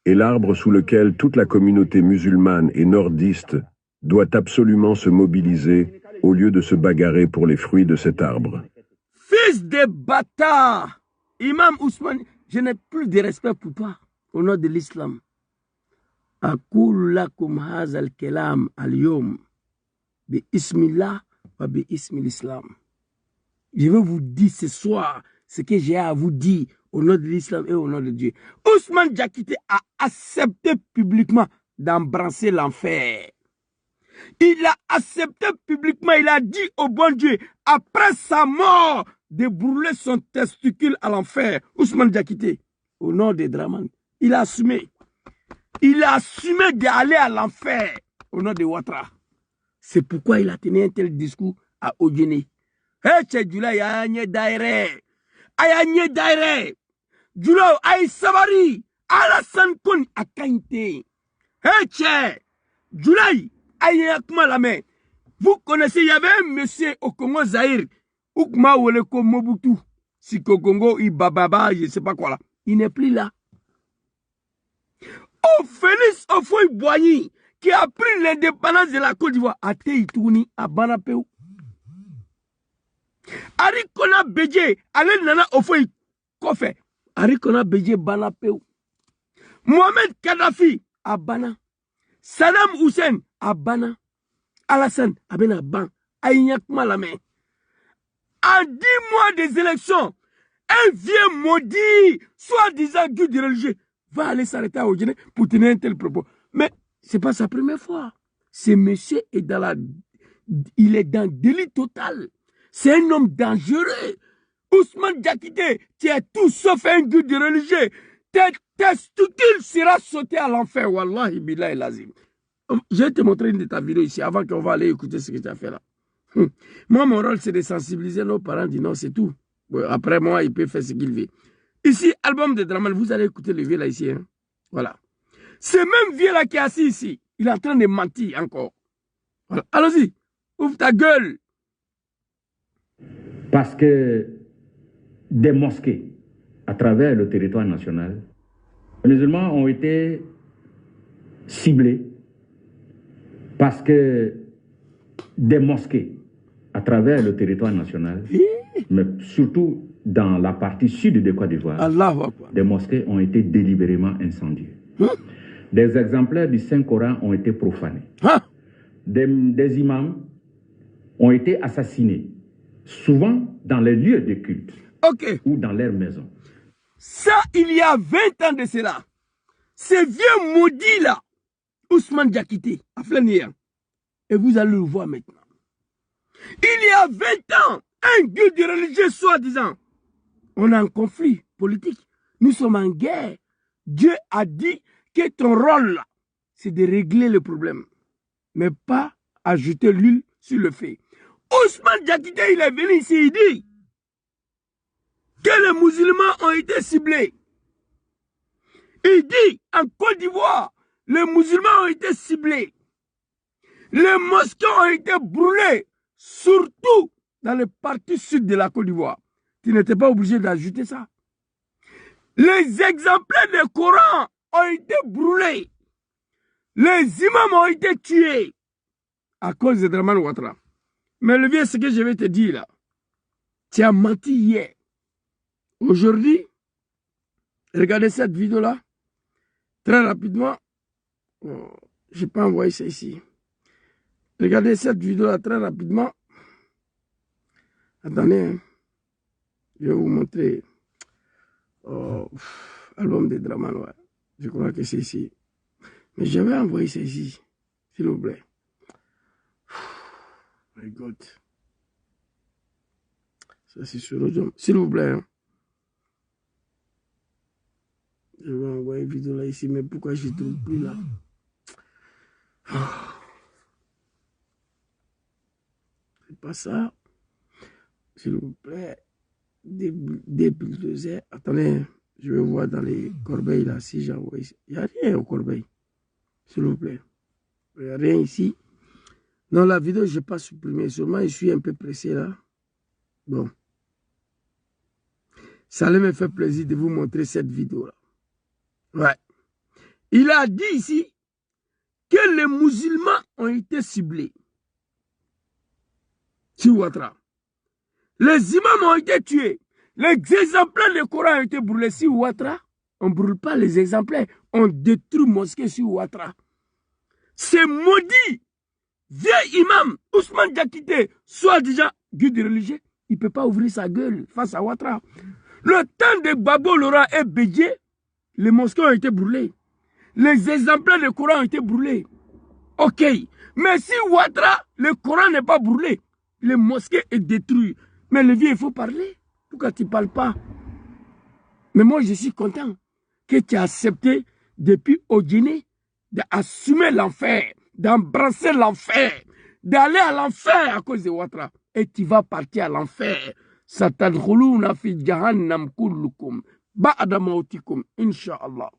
est l'arbre sous lequel toute la communauté musulmane et nordiste doit absolument se mobiliser au lieu de se bagarrer pour les fruits de cet arbre. Fils de bâtard! Imam Ousmane, je n'ai plus de respect pour toi au nom de l'islam. Aqul lakum hazal kelam al-yom bi ismillah wa bi ismil islam. Je vais vous dire ce soir ce que j'ai à vous dire au nom de l'islam et au nom de Dieu. Ousmane Diakité a accepté publiquement d'embrasser l'enfer. Il a accepté publiquement, il a dit au bon Dieu, après sa mort, de brûler son testicule à l'enfer. Ousmane Diakité, au nom de Draman, il a assumé. Il a assumé d'aller à l'enfer au nom de Ouattara. C'est pourquoi il a tenu un tel discours à Ogene. Hey, Djula, y'a daire. Ayanye daire. Djula, ay sabari. Alassane Kon akante. Hey, Tché. Djula, ayanye kuma la main. Vous connaissez, il y avait un monsieur au Congo Zaïre. Oukma Woleko Mobutu. Si Congo, Ibababa, je ne sais pas quoi là. Il n'est plus là. Oh, Félix Ofoy-Boigny, qui a pris l'indépendance de la Côte d'Ivoire, à Teitouni, à Banapeu. Arikona Bédje, allez Nana Ofoy Kofe, Arikona Bédje, Banapeu. Mohamed Kadhafi, à Bana. Saddam Hussein, à Bana. Alassane, à Benaban, à Ignakma la main. En 10 mois des élections, un vieux maudit, soi-disant guide religieux, va aller s'arrêter à Ogene pour tenir un tel propos. Mais ce n'est pas sa première fois. Ce monsieur est dans la... Il est dans le délit total. C'est un homme dangereux. Ousmane Diakité, tu es tout sauf un guide religieux. Tes testicules sera sauté à l'enfer. Wallahi billahi lazim. Je vais te montrer une de ta vidéo ici avant qu'on va aller écouter ce que tu as fait là. Moi, mon rôle, c'est de sensibiliser nos parents. Dis non, c'est tout. Après, moi, il peut faire ce qu'il veut. Ici, album de Draman, vous allez écouter le vieux là ici. Hein? Voilà. Ce même vieux là qui est assis ici, il est en train de mentir encore. Voilà. Allons-y, ouvre ta gueule. Parce que des mosquées à travers le territoire national, les musulmans ont été ciblés parce que des mosquées à travers le territoire national, mais surtout dans la partie sud de Côte d'Ivoire, des mosquées ont été délibérément incendiées. Des exemplaires du Saint-Coran ont été profanés. Des imams ont été assassinés, souvent dans les lieux de culte ou dans leurs maisons. Ça, il y a 20 ans de cela. Ce vieux maudit là, Ousmane Diakité, à Flanir, et vous allez le voir maintenant. Il y a 20 ans, un guide religieux soi-disant, on a un conflit politique, nous sommes en guerre. Dieu a dit que ton rôle là, c'est de régler le problème, mais pas ajouter l'huile sur le feu. Ousmane Diakité, il est venu ici, il dit que les musulmans ont été ciblés. Il dit, en Côte d'Ivoire, les musulmans ont été ciblés. Les mosquées ont été brûlées, surtout dans le parti sud de la Côte d'Ivoire. Tu n'étais pas obligé d'ajouter ça. Les exemplaires du Coran ont été brûlés. Les imams ont été tués à cause de Draman Ouattara. Mais le vieux, ce que je vais te dire là, tu as menti hier. Aujourd'hui, regardez cette vidéo-là, très rapidement. Oh, je n'ai pas envoyé ça ici. Regardez cette vidéo-là très rapidement. Attendez, hein. Je vais vous montrer. Oh, album de Draman, ouais. Je crois que c'est ici. Mais je vais envoyer ça ici. S'il vous plaît. My God. Ça, c'est sur le... S'il vous plaît. Hein. Je vais envoyer une vidéo là ici, mais pourquoi je ne trouve plus là? C'est pas ça. S'il vous plaît. Des bulldozers. Attendez, je vais voir dans les corbeilles là si j'envoie ici. Il n'y a rien aux corbeilles. S'il vous plaît. Il n'y a rien ici. Non, la vidéo, je n'ai pas supprimé. Sûrement, je suis un peu pressé là. Bon. Ça allait me faire plaisir de vous montrer cette vidéo là. Ouais. Il a dit ici que les musulmans ont été ciblés sur Ouattara. Les imams ont été tués. Les exemplaires du Coran ont été brûlés sur Ouattara. On ne brûle pas les exemplaires. On détruit mosquée sur Ouattara. C'est maudit. Vieux imam, Ousmane Diakité, soit déjà guide religieux, il ne peut pas ouvrir sa gueule face à Ouattara. Le temps de Babo Laurent et Bédié, les mosquées ont été brûlées. Les exemplaires du Coran ont été brûlés. Ok. Mais si Ouattara, le Coran n'est pas brûlé, les mosquées sont détruites. Mais le vieux, il faut parler. Pourquoi tu ne parles pas? Mais moi, je suis content que tu aies accepté, depuis au Guinée, d'assumer l'enfer, d'embrasser l'enfer, d'aller à l'enfer à cause de Ouattara. Et tu vas partir à l'enfer. Satadkhuluna fi jahannam kullukum ba'da mautikum, Inch'Allah.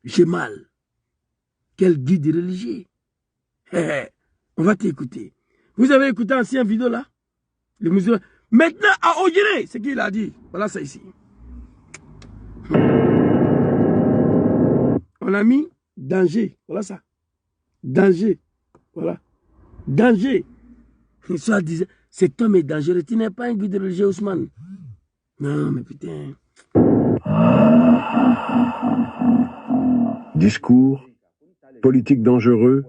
J'ai mal. Quel guide religieux. On va t'écouter. Vous avez écouté l'ancienne vidéo là? Les musulmans. Maintenant, à Oguiré, c'est qu'il a dit. Voilà ça ici. On a mis danger. Voilà ça. Danger. Voilà. Danger. Soit disait, cet homme est dangereux. Tu n'es pas un guide religieux, Ousmane. Non, mais putain. Discours politique dangereux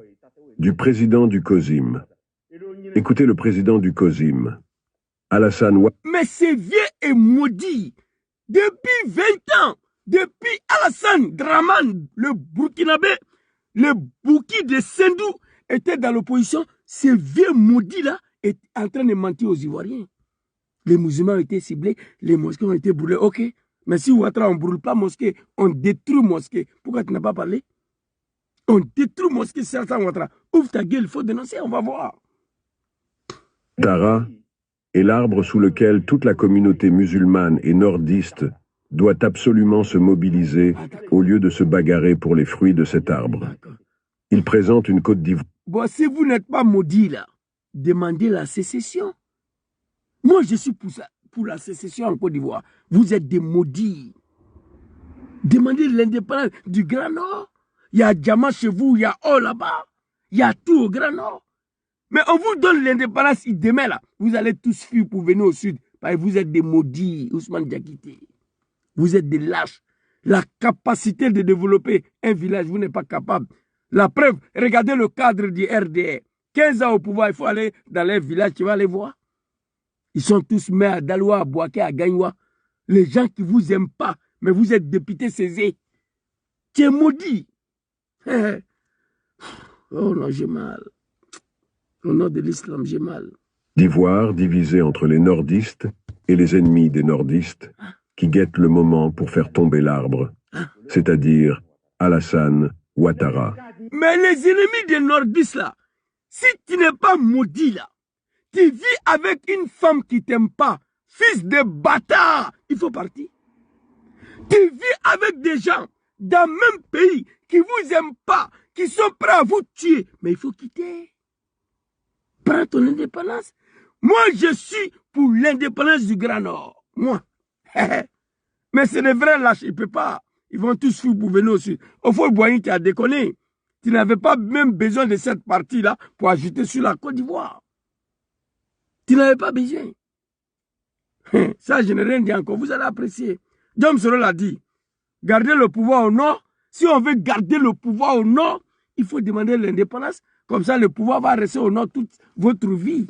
du président du COSIM. Écoutez le président du COSIM, Alassane Ouattara. Mais c'est vieux et maudit. Depuis 20 ans, depuis Alassane Draman, le Burkinabé, le Bouki de Sendou était dans l'opposition. Ce vieux maudit là est en train de mentir aux Ivoiriens. Les musulmans ont été ciblés, les mosquées ont été brûlées. Ok, mais si Ouattara, on ne brûle pas mosquée, on détruit mosquée. Pourquoi tu n'as pas parlé? On détruit mosquée sans Ouattara. Ouvre ta gueule, il faut dénoncer, on va voir. Ouattara est l'arbre sous lequel toute la communauté musulmane et nordiste doit absolument se mobiliser au lieu de se bagarrer pour les fruits de cet arbre. Il présente une Côte d'Ivoire. Bon, si vous n'êtes pas maudit là, demandez la sécession. Moi, je suis pour la sécession en Côte d'Ivoire. Vous êtes des maudits. Demandez l'indépendance du Grand Nord. Il y a Djama chez vous, il y a O là-bas. Il y a tout au Grand Nord. Mais on vous donne l'indépendance demain là. Vous allez tous fuir pour venir au sud. Parce que vous êtes des maudits, Ousmane Diakité. Vous êtes des lâches. La capacité de développer un village, vous n'êtes pas capable. La preuve, regardez le cadre du RDR. 15 ans au pouvoir, il faut aller dans les villages, tu vas les voir. Ils sont tous maires à Daloa, à Bouaké, à Gagnoua. Les gens qui ne vous aiment pas, mais vous êtes député Césé. Tu es maudit. Oh non, j'ai mal. Au nom de l'islam, j'ai mal. D'Ivoire divisé entre les nordistes et les ennemis des nordistes qui guettent le moment pour faire tomber l'arbre, c'est-à-dire Alassane Ouattara. Mais les ennemis des nordistes là, si tu n'es pas maudit là, tu vis avec une femme qui t'aime pas, fils de bâtard, il faut partir. Tu vis avec des gens dans le même pays qui vous aiment pas, qui sont prêts à vous tuer, mais il faut quitter. Prends ton indépendance. Moi, je suis pour l'indépendance du Grand Nord. Moi. Mais c'est des vrais lâches, ils ne peuvent pas. Ils vont tous fuir pour venir au sud. Au fond, Boigny, tu as déconné. Tu n'avais pas même besoin de cette partie-là pour ajouter sur la Côte d'Ivoire. Tu n'avais pas besoin. Ça, je n'ai rien dit encore. Vous allez apprécier. Dom Soro l'a dit. Garder le pouvoir au nord. Si on veut garder le pouvoir au nord, il faut demander l'indépendance. Comme ça, le pouvoir va rester au nord toute votre vie.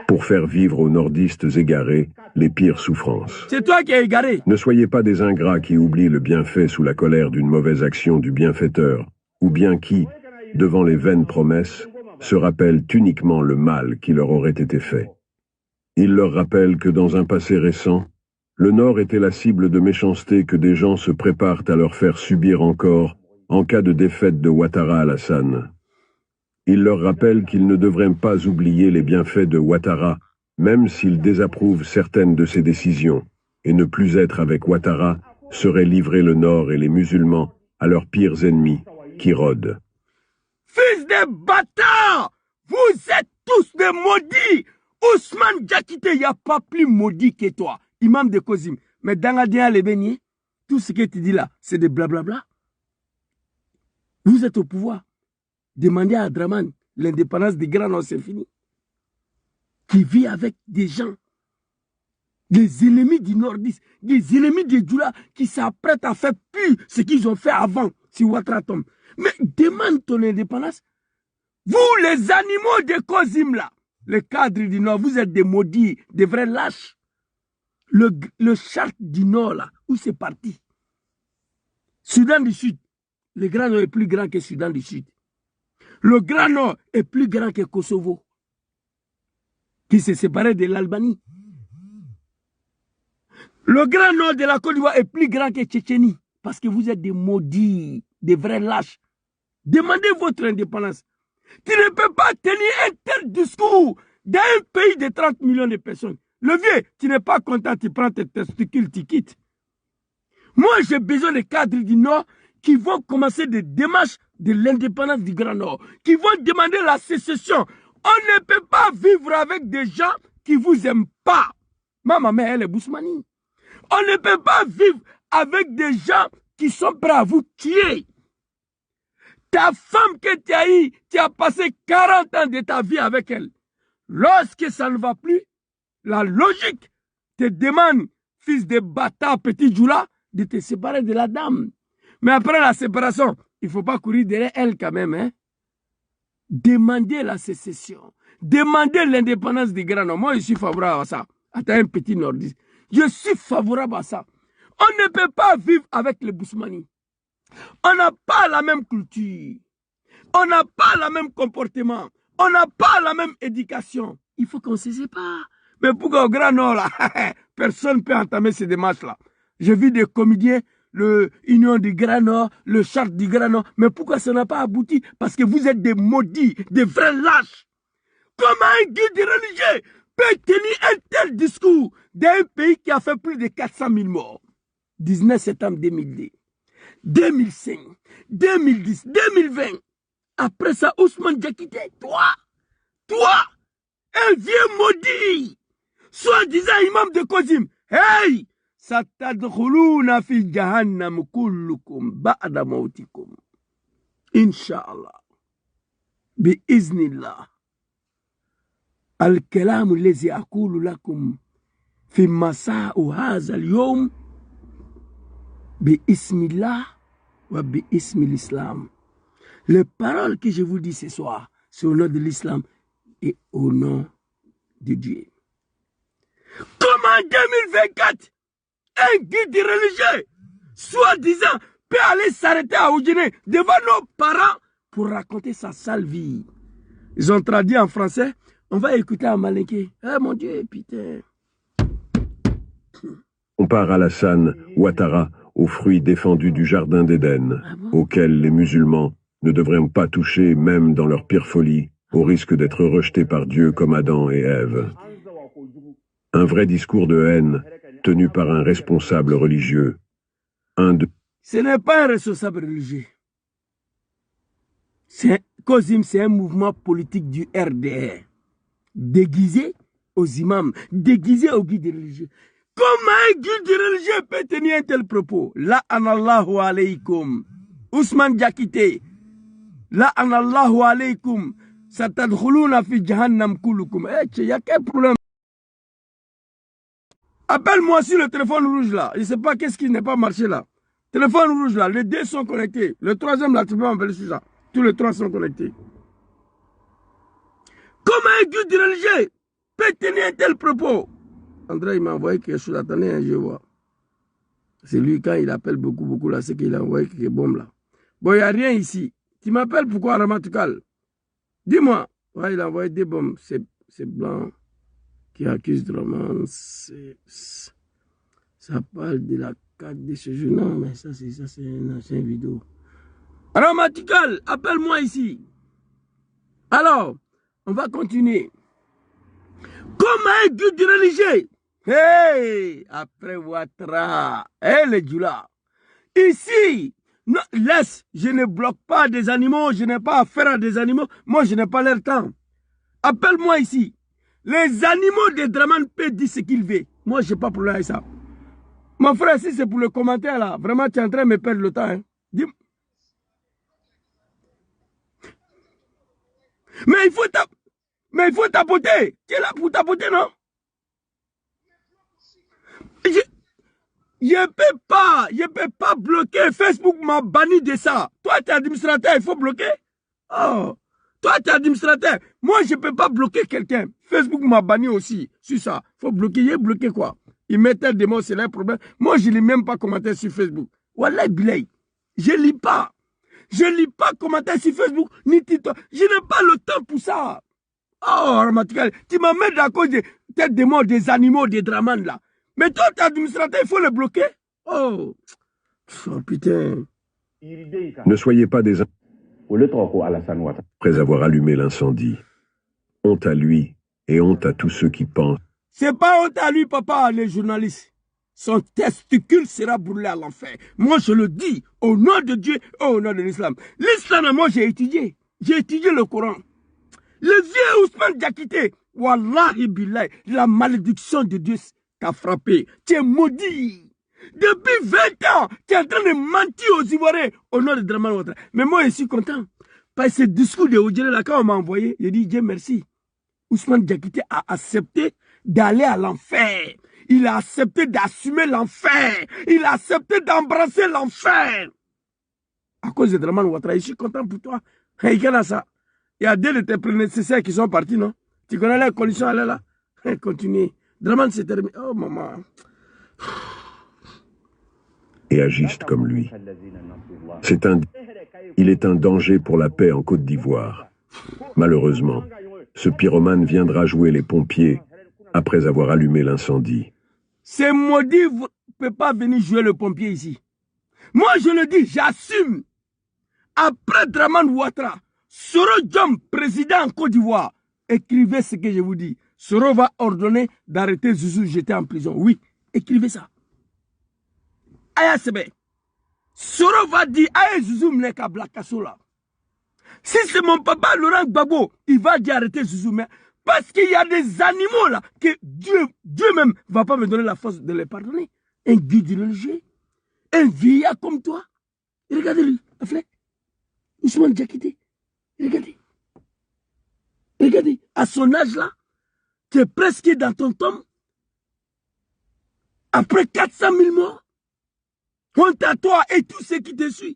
Pour faire vivre aux nordistes égarés les pires souffrances. C'est toi qui es égaré. Ne soyez pas des ingrats qui oublient le bienfait sous la colère d'une mauvaise action du bienfaiteur. ou bien qui, devant les vaines promesses, se rappellent uniquement le mal qui leur aurait été fait. Il leur rappelle que dans un passé récent, le Nord était la cible de méchanceté que des gens se préparent à leur faire subir encore en cas de défaite de Ouattara Alassane. Il leur rappelle qu'ils ne devraient pas oublier les bienfaits de Ouattara, même s'ils désapprouvent certaines de ses décisions, et ne plus être avec Ouattara serait livrer le Nord et les musulmans à leurs pires ennemis qui rôdent. Fils de bâtards, vous êtes tous des maudits. Ousmane Diakité, il n'y a pas plus maudit que toi, imam de Kozim. Mais Dangadia Lebeni, tout ce que tu dis là, c'est des blablabla. Vous êtes au pouvoir. Demandez à Draman l'indépendance des Grands Nord, c'est fini. Qui vit avec des gens, des ennemis du Nordiste, des ennemis des Djoula qui s'apprêtent à faire plus ce qu'ils ont fait avant, si Ouattara tombe. Mais demande ton indépendance. Vous, les animaux de Kozim là, les cadres du Nord, vous êtes des maudits, des vrais lâches. Le charte du Nord là, où c'est parti? Soudan du Sud. Le Grand Nord est plus grand que Soudan du Sud. Le Grand Nord est plus grand que Kosovo, qui s'est séparé de l'Albanie. Le Grand Nord de la Côte d'Ivoire est plus grand que Tchétchénie, parce que vous êtes des maudits, des vrais lâches. Demandez votre indépendance. Tu ne peux pas tenir un tel discours dans un pays de 30 millions de personnes. Le vieux, tu n'es pas content, tu prends tes testicules, tu quittes. Moi, j'ai besoin des cadres du Nord qui vont commencer des démarches de l'indépendance du Grand Nord, qui vont demander la sécession. On ne peut pas vivre avec des gens qui ne vous aiment pas. Ma maman, elle est Bousmani. On ne peut pas vivre avec des gens qui sont prêts à vous tuer. Ta femme que tu as eue, tu as passé 40 ans de ta vie avec elle. Lorsque ça ne va plus, la logique te demande, fils de bâtard, petit Djoula, de te séparer de la dame. Mais après la séparation, il ne faut pas courir derrière elle quand même. Hein? Demandez la sécession. Demandez l'indépendance des Grands Nord. Moi, je suis favorable à ça. Attends, un petit nordiste. Je suis favorable à ça. On ne peut pas vivre avec les Bousmani. On n'a pas la même culture. On n'a pas le même comportement. On n'a pas la même éducation. Il faut qu'on se sépare. Mais pourquoi au Grand Nord, là, personne ne peut entamer ces démarches-là. J'ai vu des comédiens, l'Union du Grand Nord, le Charte du Grand Nord. Mais pourquoi ça n'a pas abouti? Parce que vous êtes des maudits, des vrais lâches. Comment un guide religieux peut tenir un tel discours d'un pays qui a fait plus de 400 000 morts? 19 septembre 2002, 2005, 2010, 2020. Après ça, Ousmane Diakité, toi, un vieux maudit, soi-disant imam de Kozim. Hey! Satadkhuluna fi jahannam kullukum ba'da mautikum. Inch'Allah. Bi-iznillah. Al-kalamu lezi akulu lakum fi masa'u haza al-yawm bi-ismillah wa bi-ismil islam. Les paroles que je vous dis ce soir, c'est au nom de l'islam et au nom de Dieu. Comment en 2024, un guide religieux, soi-disant, peut aller s'arrêter à Oudjine devant nos parents pour raconter sa sale vie? Ils ont traduit en français. On va écouter en malinké. Eh mon Dieu, putain. On compare Alassane Ouattara aux fruits défendus du jardin d'Éden, auxquels les musulmans ne devraient pas toucher même dans leur pire folie, au risque d'être rejetés par Dieu comme Adam et Ève. Un vrai discours de haine tenu par un responsable religieux. Ce n'est pas un responsable religieux. Kozim, c'est un mouvement politique du RDR. Déguisé aux imams, déguisé aux guides religieux. Comment un guide religieux peut tenir un tel propos? La anallahu alaykum. Ousmane Diakité. La anallahu alaykum. Satadkhuluna fi jahannam kullukum. Il y a quel problème? Appelle-moi sur le téléphone rouge là. Je ne sais pas qu'est-ce qui n'est pas marché là. Téléphone rouge là, les deux sont connectés. Le troisième là, tu peux m'appeler sur ça. Tous les trois sont connectés. Comment un guide religieux peut tenir un tel propos? André, il m'a envoyé quelque chose. Attendez, je vois. C'est lui, quand il appelle beaucoup là, c'est qu'il a envoyé quelques bombes là. Bon, il n'y a rien ici. Tu m'appelles pourquoi, Ramatikal? Dis-moi. Ouais, il a envoyé des bombes. C'est blanc qui accuse Draman. Ça parle de la carte de ce jeu. Non, mais ça, c'est une ancienne vidéo. Ramatikal, appelle-moi ici. Alors, on va continuer. Comme un guide religieux. Hey, après Ouattara. Hey, les Djoula. Ici, non, laisse, je ne bloque pas des animaux, je n'ai pas affaire à des animaux. Moi, je n'ai pas leur temps. Appelle-moi ici. Les animaux de Draman P disent ce qu'ils veulent. Moi, je n'ai pas problème avec ça. Mon frère, si c'est pour le commentaire là, vraiment, tu es en train de me perdre le temps. Hein. Dis-moi. Mais il faut tapoter. Tu es là pour tapoter, non? Je ne peux pas bloquer. Facebook m'a banni de ça. Toi, tu es administrateur, il faut bloquer. Oh, toi, tu es administrateur. Moi, je ne peux pas bloquer quelqu'un. Facebook m'a banni aussi sur ça. Il faut bloquer. Il bloqué quoi? Ils mettaient des mots, c'est leur problème. Moi, je ne lis même pas commentaire sur Facebook. Wallah, Bilay. Je ne lis pas. Je ne lis pas commentaire sur Facebook, ni TikTok. Je n'ai pas le temps pour ça. Oh, Ramatikal, tu m'as mis à cause des morts, des animaux, des Draman là. Mais toi, tu es administrateur, il faut les bloquer. Oh, putain. Ne soyez pas des après avoir allumé l'incendie. Honte à lui et honte à tous ceux qui pensent. C'est pas honte à lui, papa, les journalistes. Son testicule sera brûlé à l'enfer. Moi, je le dis, au nom de Dieu, au nom de l'islam. L'islam, moi, j'ai étudié. J'ai étudié le Coran. Le vieux Ousmane Diakité, wallahi billahi, la malédiction de Dieu t'a frappé. Tu es maudit. Depuis 20 ans, tu es en train de mentir aux Ivoiriens au nom de Draman Ouattara. Mais moi, je suis content. Parce que ce discours de Odjele, là, quand on m'a envoyé, j'ai dit, Dieu merci. Ousmane Diakité a accepté d'aller à l'enfer. Il a accepté d'assumer l'enfer. Il a accepté d'embrasser l'enfer. À cause de Draman Ouattara, je suis content pour toi. Regarde ça. Il y a deux de tes prédécesseurs qui sont partis, non? Tu connais les conditions, elle est là? Continue. Draman, c'est terminé. Oh, maman. Et agissent comme lui. Il est un danger pour la paix en Côte d'Ivoire. Malheureusement, ce pyromane viendra jouer les pompiers après avoir allumé l'incendie. Ces maudits ne peuvent pas venir jouer le pompier ici. Moi, je le dis, j'assume. Après Draman Ouattara, Soro Diom, président en Côte d'Ivoire, écrivez ce que je vous dis. Soro va ordonner d'arrêter Zouzou jeté en prison. Oui, écrivez ça. Aya Sebe. Soro va dire, Aya Zouzou mneka blakasso là. Si c'est mon papa Laurent Gbagbo, il va dire arrêter Zouzou. Mais parce qu'il y a des animaux là, que Dieu même ne va pas me donner la force de les pardonner. Un guide religieux, un vieillard comme toi. Regardez-lui, Aflé. Ousmane Diakité. Regardez. Regardez, à son âge là, tu es presque dans ton tombe. Après 400 000 morts, honte à toi et tous ceux qui te suivent.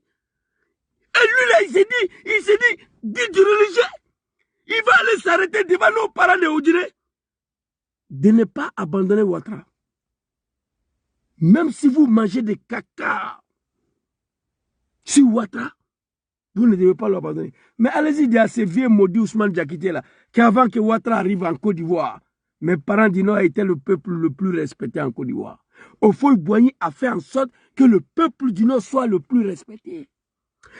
Et lui là, il s'est dit, guide religieux, il va aller s'arrêter devant nos parents de Odjele. De ne pas abandonner Ouattara. Même si vous mangez des caca sur Ouattara, vous ne devez pas l'abandonner. Mais allez-y dire à ces vieux maudits Ousmane Diakité là, qu'avant que Ouattara arrive en Côte d'Ivoire, mes parents du Nord étaient le peuple le plus respecté en Côte d'Ivoire. Ofoy-Boigny a fait en sorte que le peuple du Nord soit le plus respecté.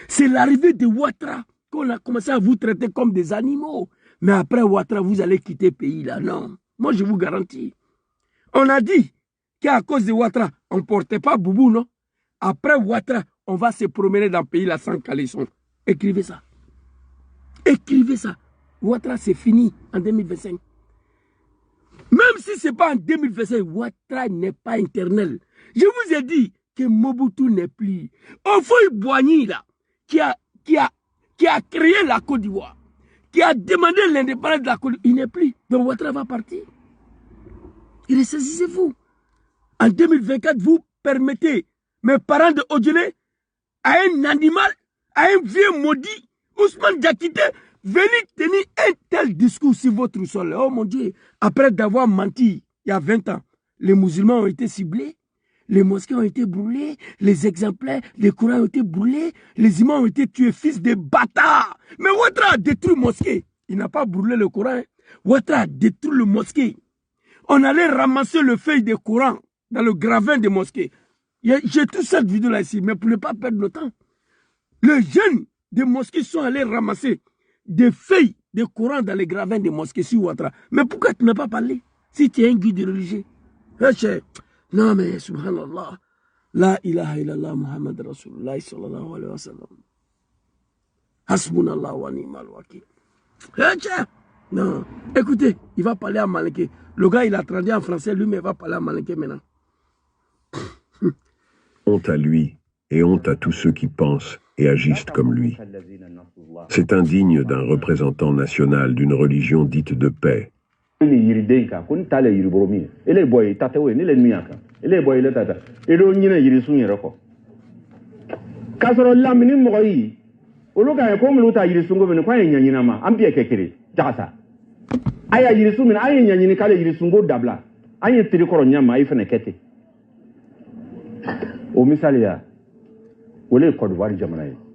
C'est l'arrivée de Ouattara qu'on a commencé à vous traiter comme des animaux. Mais après Ouattara, vous allez quitter le pays là. Non. Moi, je vous garantis. On a dit qu'à cause de Ouattara, on ne portait pas Boubou, non? Après Ouattara, on va se promener dans le pays là sans caleçon. Écrivez ça. Écrivez ça. Ouattara, c'est fini en 2025. Même si ce n'est pas en 2025, Ouattara n'est pas éternel. Je vous ai dit que Mobutu n'est plus. Ofoy-Boigny, là, qui a créé la Côte d'Ivoire, qui a demandé l'indépendance de la Côte d'Ivoire, il n'est plus. Donc Ouattara va partir. Et ressaisissez-vous. En 2024, vous permettez mes parents de Odjele à un animal, à un vieux maudit, Ousmane Diakité, venir tenir un tel discours sur votre sol. Oh mon Dieu, après d'avoir menti il y a 20 ans, les musulmans ont été ciblés, les mosquées ont été brûlées, les exemplaires, les Corans ont été brûlés, les imams ont été tués, fils de bâtards. Mais Ouattara a détruit la mosquée. Il n'a pas brûlé le Coran. Ouattara a détruit le mosquée. On allait ramasser le feuille des Corans dans le gravin des mosquées. J'ai toute cette vidéo là ici, mais pour ne pas perdre le temps. Les jeunes des mosquées sont allés ramasser des feuilles de Coran dans les gravins des mosquées sur Ouattara. Mais pourquoi tu n'as pas parlé si tu es un guide religieux? Non mais subhanallah, la ilaha illallah Muhammad Rasulullah sallallahu alayhi wa sallam. Hasbunallah wa ni'mal wakil. Non, écoutez, il va parler à Malinké. Le gars il a traduit en français, lui mais il va parler à Malinké maintenant. Honte à lui et honte à tous ceux qui pensent et agissent comme lui. C'est indigne d'un représentant national d'une religion dite de paix.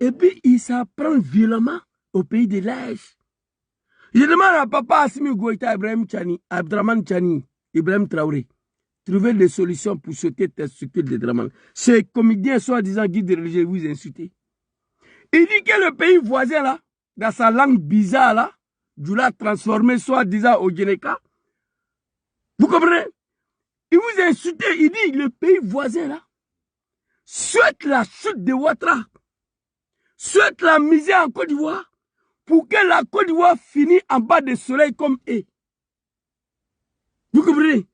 Et puis il s'apprend violemment au pays de l'Aïch. Je demande à papa Assimi Goïta Abdraman Chani, Ibrahim Traoré, trouver des solutions pour sauter testicules de Draman. Ces comédiens soi-disant guides religieux vous insultez. Il dit que le pays voisin là, dans sa langue bizarre là, du l'a transformé soi-disant au Généka. Vous comprenez? Il vous insulte, il dit le pays voisin là souhaite la chute de Ouattara, souhaite la misère en Côte d'Ivoire pour que la Côte d'Ivoire finisse en bas du soleil comme eux. Vous comprenez?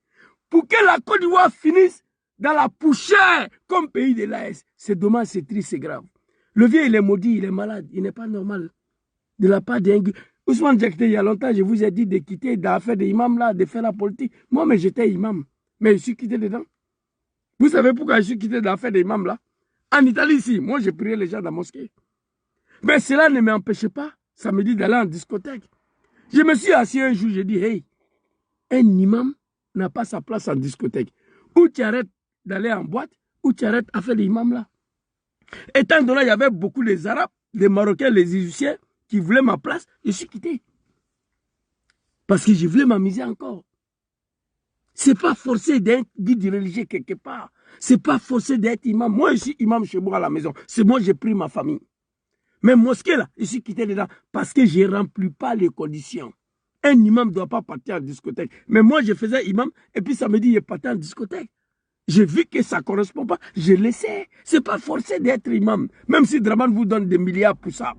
Pour que la Côte d'Ivoire finisse dans la poussière comme pays de l'AS. C'est dommage, c'est triste, c'est grave. Le vieux, il est maudit, il est malade, il n'est pas normal. De la part d'un... Ousmane Diakité, il y a longtemps, je vous ai dit de quitter, d'affaire des imams là, de faire la politique. Moi, mais j'étais imam. Mais je suis quitté dedans. Vous savez pourquoi je suis quitté d'affaire des imams là? En Italie ici, moi j'ai prié les gens dans la mosquée. Mais cela ne m'empêchait pas, samedi, d'aller en discothèque. Je me suis assis un jour, j'ai dit, hey, un imam n'a pas sa place en discothèque. Ou tu arrêtes d'aller en boîte, ou tu arrêtes à faire l'imam là. Étant donné qu'il y avait beaucoup les Arabes, les Marocains, les Égyptiens qui voulaient ma place, je suis quitté. Parce que je voulais m'amuser encore. C'est pas forcé d'être guide religieux quelque part. C'est pas forcé d'être imam. Moi, je suis imam chez moi à la maison. C'est moi, j'ai pris ma famille. Mais mosquée là, je suis quitté dedans parce que je ne remplis pas les conditions. Un imam ne doit pas partir en discothèque. Mais moi, je faisais imam et puis ça me dit, il partait en discothèque. J'ai vu que ça ne correspond pas. Je laissais. Ce n'est pas forcé d'être imam. Même si Draman vous donne des milliards pour ça.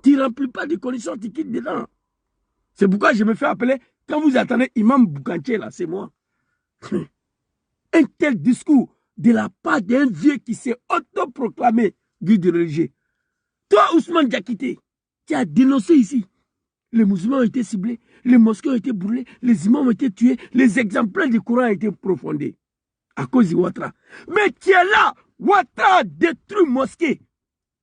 Tu ne remplis pas les conditions, tu quittes dedans. C'est pourquoi je me fais appeler, quand vous attendez imam Boukanché là, c'est moi. Un tel discours de la part d'un vieux qui s'est autoproclamé guide religieux. Toi, Ousmane Diakité, tu as dénoncé ici. Les musulmans ont été ciblés, les mosquées ont été brûlées, les imams ont été tués, les exemplaires du Coran ont été profondés à cause de Ouattara. Mais tu es là, Ouattara détruit mosquée.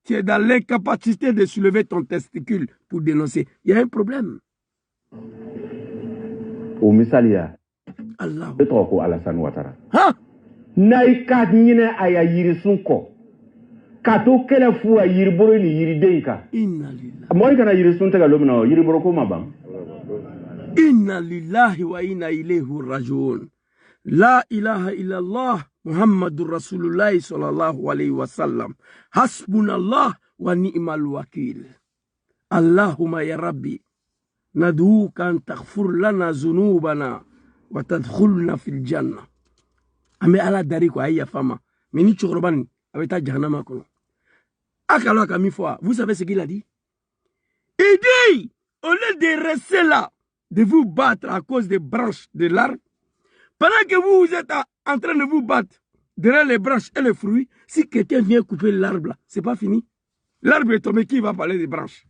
Tu es dans l'incapacité de soulever ton testicule pour dénoncer. Il y a un problème. Au misalia, Allah. Betroko Alassane Ouattara. Hein? Naïka nyine aya yiri sunko. Kato kele fu a yiri boro ni yiri denka. Inna lillahi. Moi kana yiri sunta ga lomna yiri boro ko mabam. Inna lillahi wa inna ilayhi rajiun. La ilaha illallah Muhammadur Rasulullah sallallahu alayhi wa sallam. Hasbunallah wa ni'mal wakil. Allahumma ya Rabbi. ندعوك أن تغفر لنا ذنوبنا وتدخلنا في الجنة. أمي على داريكو أي femme. Meni Chorobani avec ta Jahannama kono. Akalo akami fois. Vous savez ce qu'il a dit? Il dit, au lieu de rester là, de vous battre à cause des branches de l'arbre, pendant que vous êtes en train de vous battre derrière les branches et les fruits, si quelqu'un vient couper l'arbre là, c'est pas fini. L'arbre est tombé, qui va parler des branches?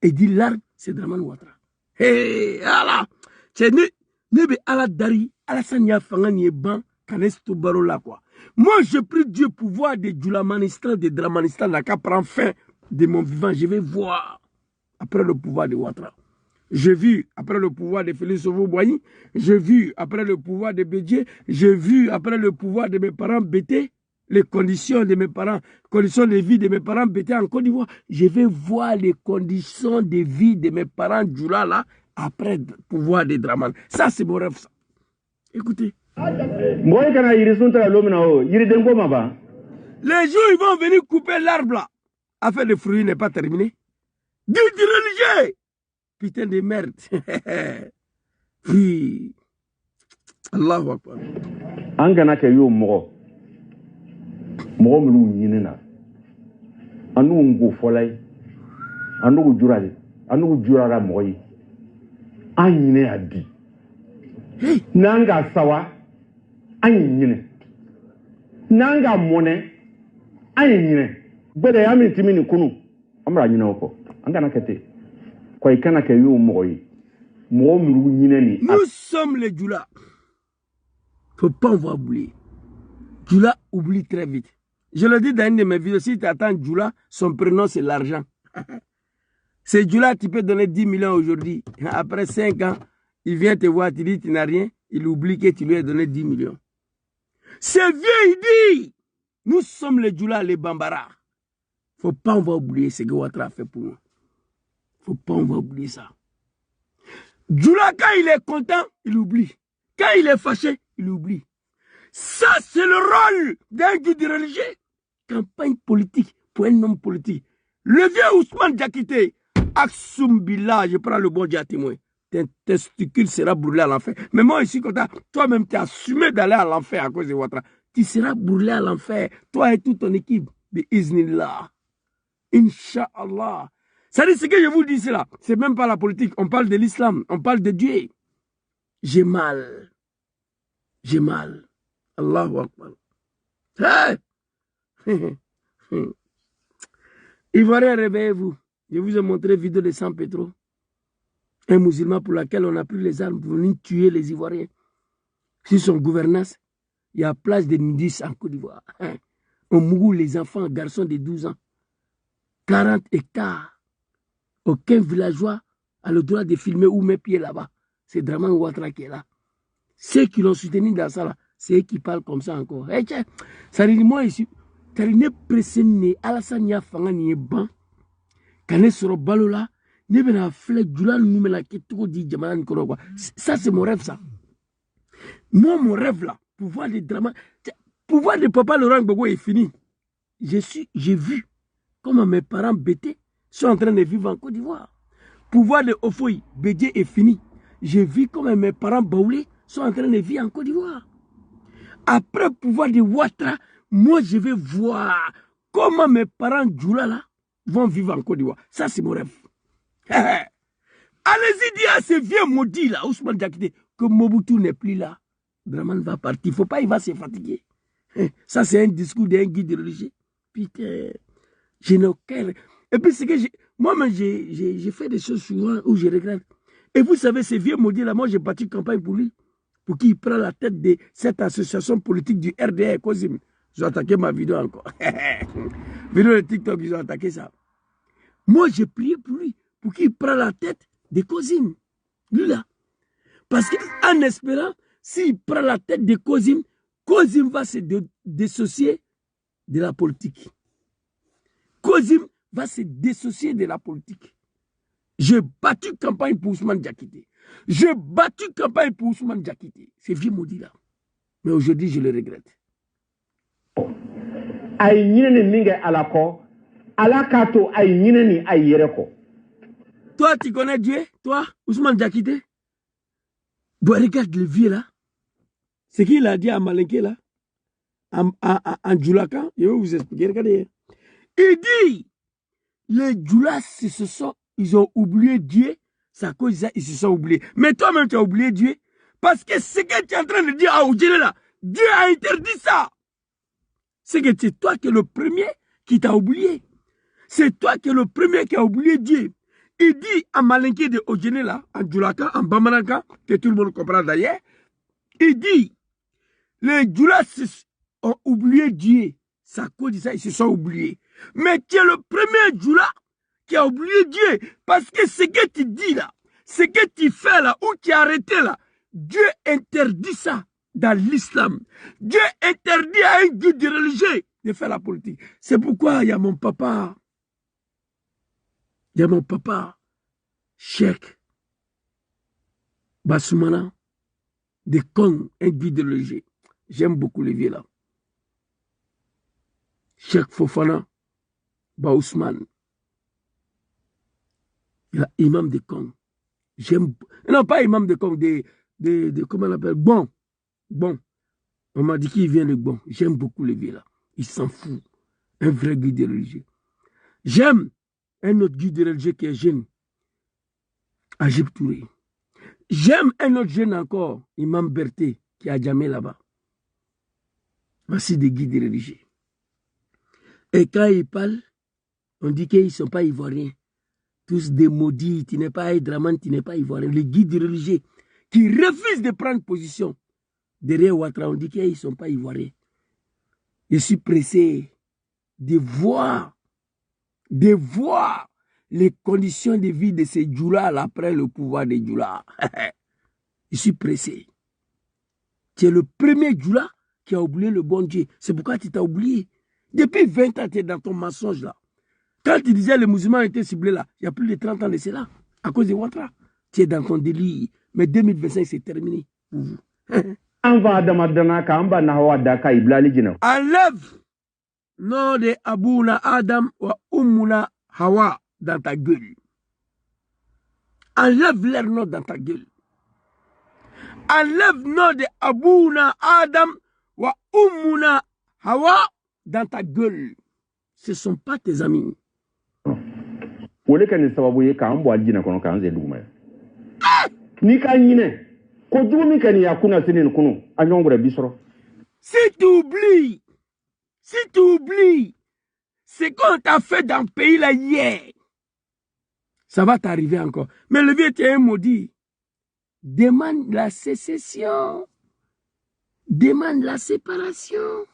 Et dit l'arbre, c'est Draman Ouattara. Hé, Allah! C'est nebe ala dari, ala sanya fangani ban, kanesto baro là quoi. Moi, je prie Dieu pour voir des Djoulamanistan, des Dramanistan, là, qu'à prendre fin de mon vivant. Je vais voir après le pouvoir de Ouattara. J'ai vu après le pouvoir de Félix Houphouët-Boigny, j'ai vu après le pouvoir de Bédié, j'ai vu après le pouvoir de mes parents bêtés, les conditions de mes parents, conditions de vie de mes parents bêtés en Côte d'Ivoire. Je vais voir les conditions de vie de mes parents Djoula là, après le pouvoir de Dramane. Ça, c'est mon rêve, ça. Écoutez. Les jours ils vont venir couper l'arbre là. Afin de fruits n'est pas terminé. Guide religieux. Putain de merde. Puis, Allahu Akbar. Angana ke yo mo mlu nyinena. Anu ngo folay. Anu jurale. Anu jurara moyi. Anyine adi. Nanga sawa. Anyine. Nanga mone. Anyine. Bede yami timini kunu. Amra nyina oko. Angana kete. Nous sommes les Djoula. Faut pas en oublier. Djoula oublie très vite. Je le dis dans une de mes vidéos, si tu attends Djoula, son prénom c'est l'argent. C'est Djoula, tu peux donner 10 millions aujourd'hui. Après 5 ans, il vient te voir, tu dis tu n'as rien, il oublie que tu lui as donné 10 millions. C'est vieux, il dit. Nous sommes les Djoula, les Bambara. Faut pas en oublier ce que Ouattara a fait pour nous. Faut pas on va oublier ça. Djoula, quand il est content, il oublie. Quand il est fâché, il oublie. Ça, c'est le rôle d'un guide religieux. Campagne politique pour un homme politique. Le vieux Ousmane Diakité, Aksoum Billah, je prends le bon Dieu à témoin. Tes testicules sera brûlé à l'enfer. Mais moi, ici, quand toi-même, tu as assumé d'aller à l'enfer à cause de Ouattara. Tu seras brûlé à l'enfer. Toi et toute ton équipe. Bi-iznillah. Inch'Allah. Ça dit ce que je vous dis là, c'est même pas la politique. On parle de l'islam, on parle de Dieu. J'ai mal. J'ai mal. Allahu Akbar. Hey! Ivoiriens, réveillez-vous. Je vous ai montré une vidéo de San Pedro. Un musulman pour lequel on a pris les armes pour venir tuer les Ivoiriens. Sur son gouvernance, il y a place de nudistes en Côte d'Ivoire. On mourut les enfants, garçons de 12 ans. 40 hectares. Aucun villageois a le droit de filmer où mes pieds là-bas. C'est Dramane Ouattara qui est là. Ceux qui l'ont soutenu dans ça, c'est eux qui parlent comme ça encore. Hey, ça dit moi ici, tu n'es pressé, Alassane Nia Fanga ni ban, quand est sur le ballon là, ne ben a flèche du là, nous me la quitte dit Djamala Nikoro quoi. Ça c'est mon rêve ça. Moi mon rêve là, pouvoir de Dramane, pouvoir de Papa Laurent Gbagbo est fini. J'ai vu comment mes parents bêtés sont en train de vivre en Côte d'Ivoire. Pouvoir de Ofoui, Bédié est fini. J'ai vu comment mes parents Baoulé sont en train de vivre en Côte d'Ivoire. Après pouvoir de Ouattara, moi je vais voir comment mes parents Djoula là vont vivre en Côte d'Ivoire. Ça c'est mon rêve. Allez-y dire à ces vieux maudits là, Ousmane Diakité, que Mobutu n'est plus là. Dramane va partir. Il ne faut pas, il va se fatiguer. Ça c'est un discours d'un guide religieux. Putain, je n'ai aucun... Et puis, c'est que moi-même, j'ai fait des choses souvent où je regrette. Et vous savez, ces vieux maudits là, moi, j'ai battu campagne pour lui, pour qu'il prenne la tête de cette association politique du RDR, COSIM. Ils ont attaqué ma vidéo encore. Vidéo de TikTok, ils ont attaqué ça. Moi, j'ai prié pour lui, pour qu'il prenne la tête de COSIM. Lui là. Parce qu'en espérant, s'il prend la tête de COSIM, COSIM va se dissocier de la politique. COSIM va se dissocier de la politique. J'ai battu campagne pour Ousmane Diakité. J'ai battu campagne pour Ousmane Diakité. C'est vieux maudit là. Mais aujourd'hui, je le regrette. Toi, tu connais Dieu? Toi, Ousmane Diakité? Bon, regarde le vieux là. Ce qu'il a dit à Malinké là, en Djoulaka, je vais vous expliquer. Regardez. Il dit, les Djoulas, ils ont oublié Dieu, c'est à cause de ça ils se sont oubliés. Mais toi-même, tu as oublié Dieu. Parce que ce que tu es en train de dire à Oudjele là, Dieu a interdit ça. C'est que c'est toi qui es le premier qui t'a oublié. C'est toi qui es le premier qui a oublié Dieu. Il dit à Malinké de Oudjele là, en Djoulaka, en Bamanaka, que tout le monde comprend d'ailleurs, il dit, les Djoulas ont oublié Dieu. C'est à cause de ça ils se sont oubliés. Mais tu es le premier Djoula qui a oublié Dieu. Parce que ce que tu dis là, Ce que tu fais là, ou tu as arrêté là, Dieu interdit ça dans l'islam. Dieu interdit à un guide religieux de faire la politique. C'est pourquoi il y a mon papa. Il y a mon papa, Cheikh Bassoumana, de Kong, un guide religieux. J'aime beaucoup les vieux là. Cheikh Fofana, Baousman. Il y a imam de Kong. J'aime. Non, pas imam de Kong, comment on appelle? Bon. On m'a dit qu'il vient de Bon. J'aime beaucoup les vieux là. Il s'en fout. Un vrai guide religieux. J'aime un autre guide religieux qui est jeune. Agib Touré. J'aime un autre jeune encore, Imam Berté, qui a jamais là-bas. Voici des guides religieux. Et quand ils parlent, on dit qu'ils ne sont pas ivoiriens. Tous des maudits, tu n'es pas Hydraman, tu n'es pas ivoirien. Les guides religieux qui refusent de prendre position derrière Ouattara, on dit qu'ils ne sont pas ivoiriens. Je suis pressé de voir les conditions de vie de ces djoulas après le pouvoir des djoulas. Je suis pressé. Tu es le premier djoula qui a oublié le bon Dieu. C'est pourquoi tu t'as oublié. Depuis 20 ans, tu es dans ton mensonge là. Quand tu disais les musulmans étaient ciblés là, il y a plus de 30 ans de cela, à cause de Ouattara. Tu es dans ton délire. Mais 2025, c'est terminé pour vous. Enlève nom de Abouna Adam wa Oumouna Hawa dans ta gueule. Enlève leur nom dans ta gueule. Enlève nom de Abouna Adam wa Oumouna Hawa dans ta gueule. Ce ne sont pas tes amis. Si tu oublies ce qu'on t'a fait dans le pays là hier, ça va t'arriver encore. Mais le vieux tient un maudit. Demande la sécession. Demande la séparation.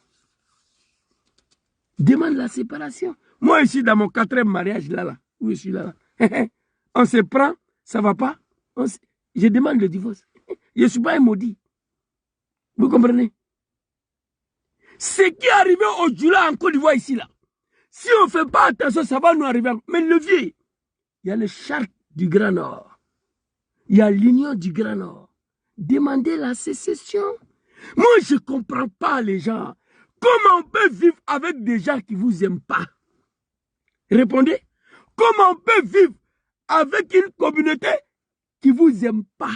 Demande la séparation. Moi, ici, dans mon 4e mariage, là, où je suis là, on se prend, ça va pas. Je demande le divorce. Je ne suis pas un maudit. Vous comprenez? Ce qui est arrivé au Djoula en Côte d'Ivoire ici, là, si on ne fait pas attention, ça va nous arriver. Mais le vieux, il y a le charte du Grand Nord. Il y a l'union du Grand Nord. Demandez la sécession. Moi, je ne comprends pas les gens. Comment on peut vivre avec des gens qui ne vous aiment pas? Répondez. Comment on peut vivre avec une communauté qui ne vous aime pas?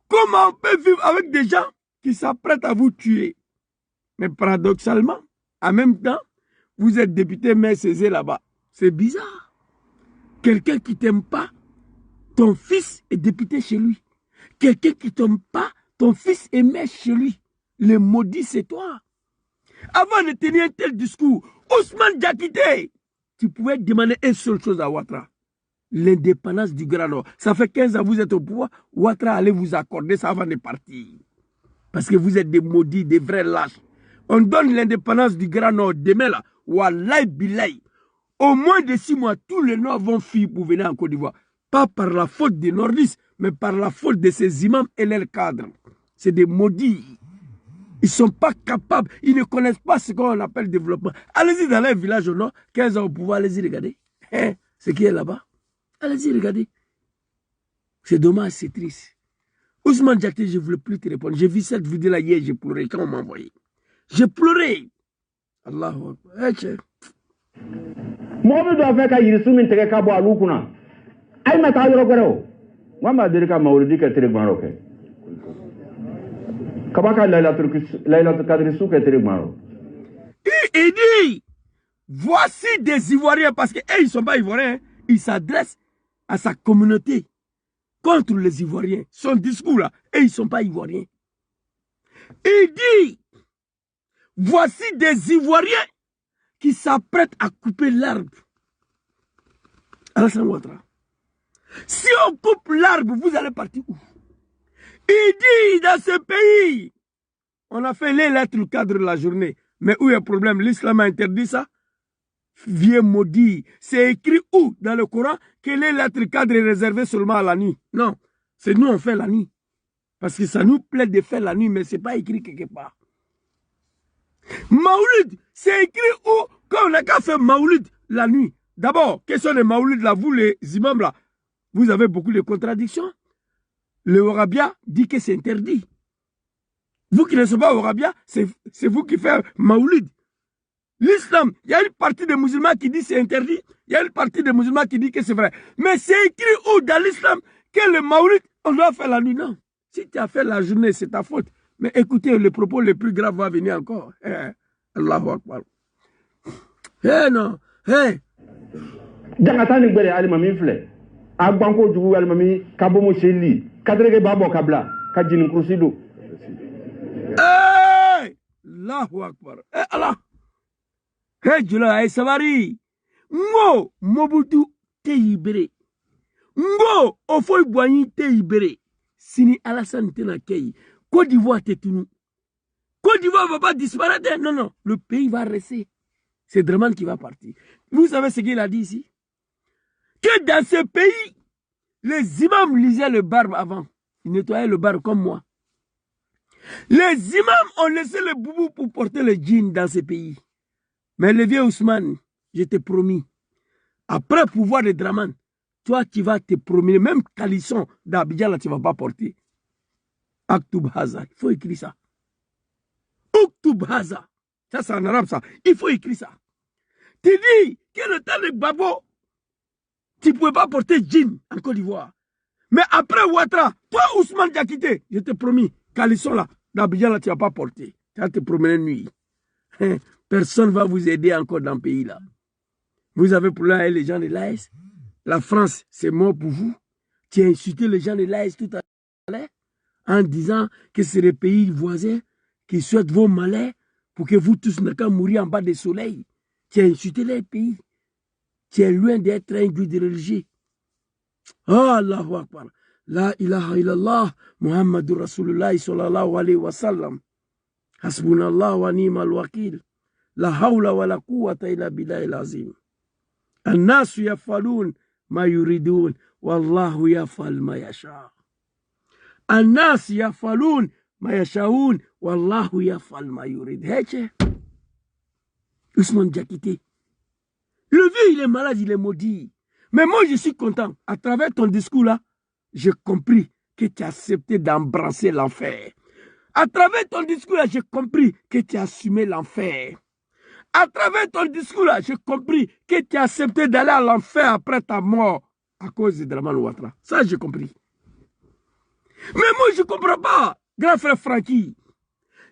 Comment on peut vivre avec des gens qui s'apprêtent à vous tuer? Mais paradoxalement, en même temps, vous êtes député maire César là-bas. C'est bizarre. Quelqu'un qui ne t'aime pas, ton fils est député chez lui. Quelqu'un qui ne t'aime pas, ton fils est maire chez lui. Le maudit, c'est toi. Avant de tenir un tel discours, Ousmane Diakité, tu pouvais demander une seule chose à Ouattara. L'indépendance du Grand Nord. Ça fait 15 ans que vous êtes au pouvoir. Ouattara allait vous accorder ça avant de partir. Parce que vous êtes des maudits, des vrais lâches. On donne l'indépendance du Grand Nord demain là. Wallahi billahi. Au moins de 6 mois, tous les Noirs vont fuir pour venir en Côte d'Ivoire. Pas par la faute des nordistes, mais par la faute de ces imams et leurs cadres. C'est des maudits. Ils ne sont pas capables, ils ne connaissent pas ce qu'on appelle développement. Allez-y dans les villages au nord, 15 ans au pouvoir, allez-y regarder. Ce qui est là-bas. Allez-y regardez. C'est dommage, c'est triste. Ousmane Diakité, je ne voulais plus te répondre. J'ai vu cette vidéo-là hier, j'ai pleuré quand on m'a envoyé. J'ai pleuré. Allahu Akbar. Mohamed doit faire qu'il y ait un cabo à l'oukuna. Aïe, ma taille au gros. Moi, ma délicat m'a dit que tu es grand. Kabaka Laila Kadrissou qui est très grand. Il dit, voici des Ivoiriens, parce qu'ils ne sont pas Ivoiriens, ils s'adressent à sa communauté contre les Ivoiriens. Son discours là, et ils ne sont pas Ivoiriens. Il dit, voici des Ivoiriens qui s'apprêtent à couper l'arbre. Alassane Ouattara. Si on coupe l'arbre, vous allez partir où? Il dit, dans ce pays, on a fait les lettres cadre de la journée. Mais où est le problème? L'islam a interdit ça. vieux maudit. C'est écrit où dans le Coran que les lettres cadres est réservées seulement à la nuit? Non, c'est nous on fait la nuit. Parce que ça nous plaît de faire la nuit, mais ce n'est pas écrit quelque part. Maoulid, c'est écrit où quand on n'a qu'à faire Maoulid la nuit? D'abord, question de Maoulid là, vous les imams là, vous avez beaucoup de contradictions. Le Warabia dit que c'est interdit. Vous qui ne savez pas Warabia, c'est vous qui faites Maoulid. L'islam, il y a une partie des musulmans qui dit c'est interdit, il y a une partie des musulmans qui dit que c'est vrai. Mais c'est écrit où dans l'islam que le Maoulid, on doit faire la nuit? Non. Si tu as fait la journée, c'est ta faute. Mais écoutez, le propos le plus grave va venir encore. Allahu Akbar. Non. Jangatani gbere alimami fle. Agbanko jugu alimami kabomo sheli. Kadrege babo kabla. Kajini krusido. Allahu Akbar. Allah. Jula ay sabari. Ngo Mobutu te ibere. Ngo ofoy boigny te ibere. Sini Alassane tena kei. Côte d'Ivoire te tunu. Côte d'Ivoire va pas disparaître. Non, non. Le pays va rester. C'est Draman qui va partir. Vous savez ce qu'il a dit ici? Que dans ce pays, les imams lisaient le barbe avant. Ils nettoyaient le barbe comme moi. Les imams ont laissé le boubou pour porter le djinn dans ce pays. Mais le vieux Ousmane, je t'ai promis, après le pouvoir de Draman, toi tu vas te promener, même caleçon d'Abidjan là tu ne vas pas porter. Aktoub Haza, il faut écrire ça. Aktoub Haza, ça c'est en arabe ça, il faut écrire ça. Tu dis que le temps de Babo, tu ne pouvais pas porter djinn en Côte d'Ivoire. Mais après Ouattara, toi Ousmane Diakité, je t'ai promis, caleçon là, d'Abidjan là tu ne vas pas porter. Tu vas te promener nuit. Personne ne va vous aider encore dans le pays là. Vous avez pour là les gens de l'AS. La France, c'est mort pour vous. Tu as insulté les gens de l'AS tout à l'heure en disant que c'est les pays voisins qui souhaitent vos malheurs pour que vous tous n'ayez qu'à mourir en bas du soleil. Tu as insulté les pays. Tu es loin d'être un guide religieux. Oh Allahu Akbar. La ilaha illallah Muhammadur Rasulullah sallallahu alayhi wa sallam. Hasbunallah wa ni'mal wakil. La hawla wa la quwwata illa billahi al-azim. الناس يفعلون ما يريدون والله يفعل ما يشاء. الناس يفعلون ما يشاءون والله يفعل ما يريد. Heche Ousmane Diakité. Le vieux il est malade, il est maudit. Mais moi je suis content. À travers ton discours là, j'ai compris que tu as accepté d'embrasser l'enfer. À travers ton discours là, j'ai compris que tu as assumé l'enfer. À travers ton discours là, j'ai compris que tu as accepté d'aller à l'enfer après ta mort à cause de Draman Ouattara. Ça, j'ai compris. Mais moi, je ne comprends pas, grand frère Francky.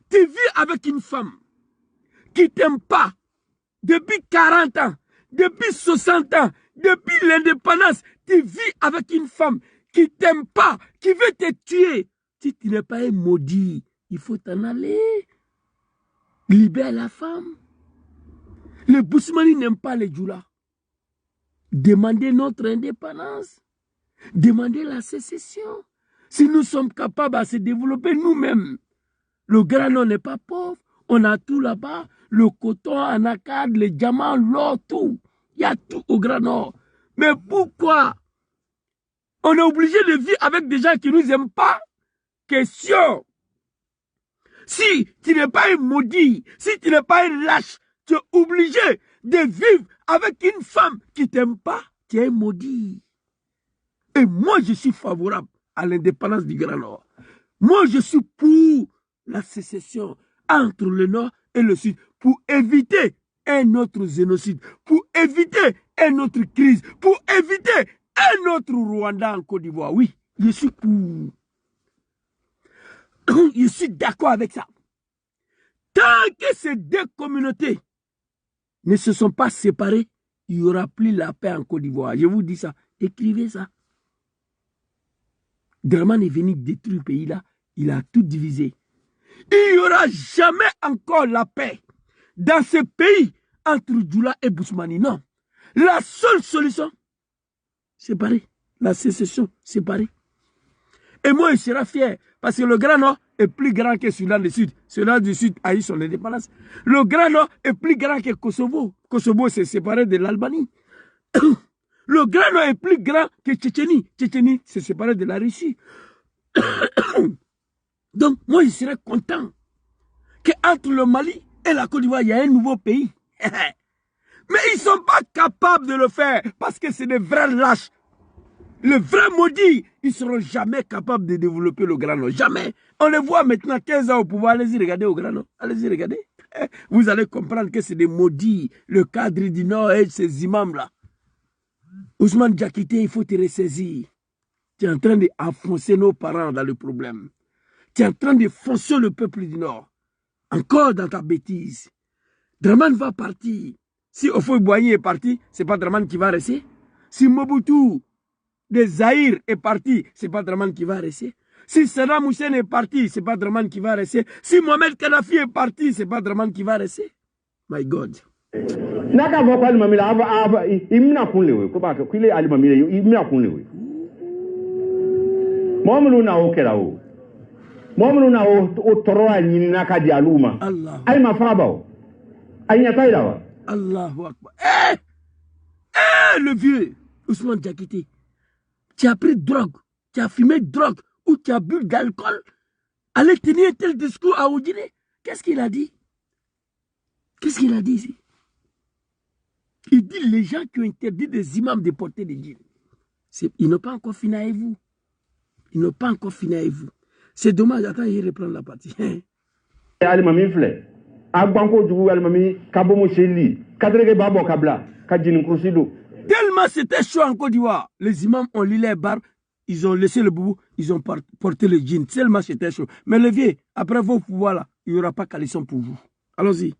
Tu vis avec une femme qui ne t'aime pas depuis 40 ans, depuis 60 ans, depuis l'indépendance. Tu vis avec une femme qui ne t'aime pas, qui veut te tuer. Si tu n'es pas un maudit, il faut t'en aller. Libère la femme. Les Bousmani n'aiment pas les Djoula. Demandez notre indépendance. Demandez la sécession. Si nous sommes capables de se développer nous-mêmes. Le Grand Nord n'est pas pauvre. On a tout là-bas. Le coton, anacarde, les diamants, l'or, tout. Il y a tout au Grand Nord. Mais pourquoi on est obligé de vivre avec des gens qui ne nous aiment pas? Question. Si tu n'es pas un maudit, si tu n'es pas un lâche, tu es obligé de vivre avec une femme qui ne t'aime pas, tu es un maudit. Et moi, je suis favorable à l'indépendance du Grand Nord. Moi, je suis pour la sécession entre le Nord et le Sud, pour éviter un autre génocide, pour éviter une autre crise, pour éviter un autre Rwanda en Côte d'Ivoire. Oui, je suis pour. Je suis d'accord avec ça. Tant que ces deux communautés ne se sont pas séparées, il n'y aura plus la paix en Côte d'Ivoire. Je vous dis ça. Écrivez ça. Draman est venu détruire le pays là. Il a tout divisé. Il n'y aura jamais encore la paix dans ce pays entre Djoula et Bousmani. Non. La seule solution, séparer. La sécession, séparer. Et moi, il sera fier parce que le Grand Nord est plus grand que Soudan du Sud. Soudan du Sud a eu son indépendance. Le Grand Nord est plus grand que Kosovo. Kosovo s'est séparé de l'Albanie. Le Grand Nord est plus grand que Tchétchénie. Tchétchénie s'est séparé de la Russie. Donc, moi, je serais content qu'entre le Mali et la Côte d'Ivoire, il y a un nouveau pays. Mais ils ne sont pas capables de le faire parce que c'est des vrais lâches. Les vrais maudits, ils ne seront jamais capables de développer le Grand Nord. Jamais. On les voit maintenant 15 ans au pouvoir. Allez-y regarder au Grand Nord. Allez-y regarder. Vous allez comprendre que c'est des maudits. Le cadre du Nord et ces imams-là. Ousmane Diakité, il faut te ressaisir. Tu es en train d'enfoncer nos parents dans le problème. Tu es en train de foncer le peuple du Nord. Encore dans ta bêtise. Dramane va partir. Si Houphouët-Boigny est parti, ce n'est pas Dramane qui va rester. Si Mobutu de Zaïre est parti, ce n'est pas Dramane qui va rester. Si Saddam Hussein est parti, ce n'est pas Dramane qui va rester. Si Mohamed Kadhafi est parti, ce n'est pas Dramane qui va rester. My God. Naka voko alimamila ava imna kunlewe ko ba ko ile alimamila imna kunlewe momulu na okera o momulu na o toro anyi naka di aluma Allah ay ma faba o ay nyata ila wa Allahu Akbar. Le vieux Ousmane Diakité, tu as pris drogue, tu as fumé drogue ou tu as bu d'alcool. Allez tenir un tel discours à Oudjine. Qu'est-ce qu'il a dit? Qu'est-ce qu'il a dit ici? Il dit les gens qui ont interdit des imams de porter des djinns. Ils n'ont pas encore fini avec vous. Ils n'ont pas encore fini avec vous. C'est dommage. Attends, il reprend la partie. Alimami fle. Agbanko du alimami kabomo sheli. Kadrege babo kabla. Kadjin krusido. Tellement c'était chaud en Côte d'Ivoire. Les imams ont lié les barbes. Ils ont laissé le boubou. Ils ont porté le djinn. Tellement c'était chaud. Mais le vieux, après vos pouvoirs là, il n'y aura pas calisson pour vous. Allons-y.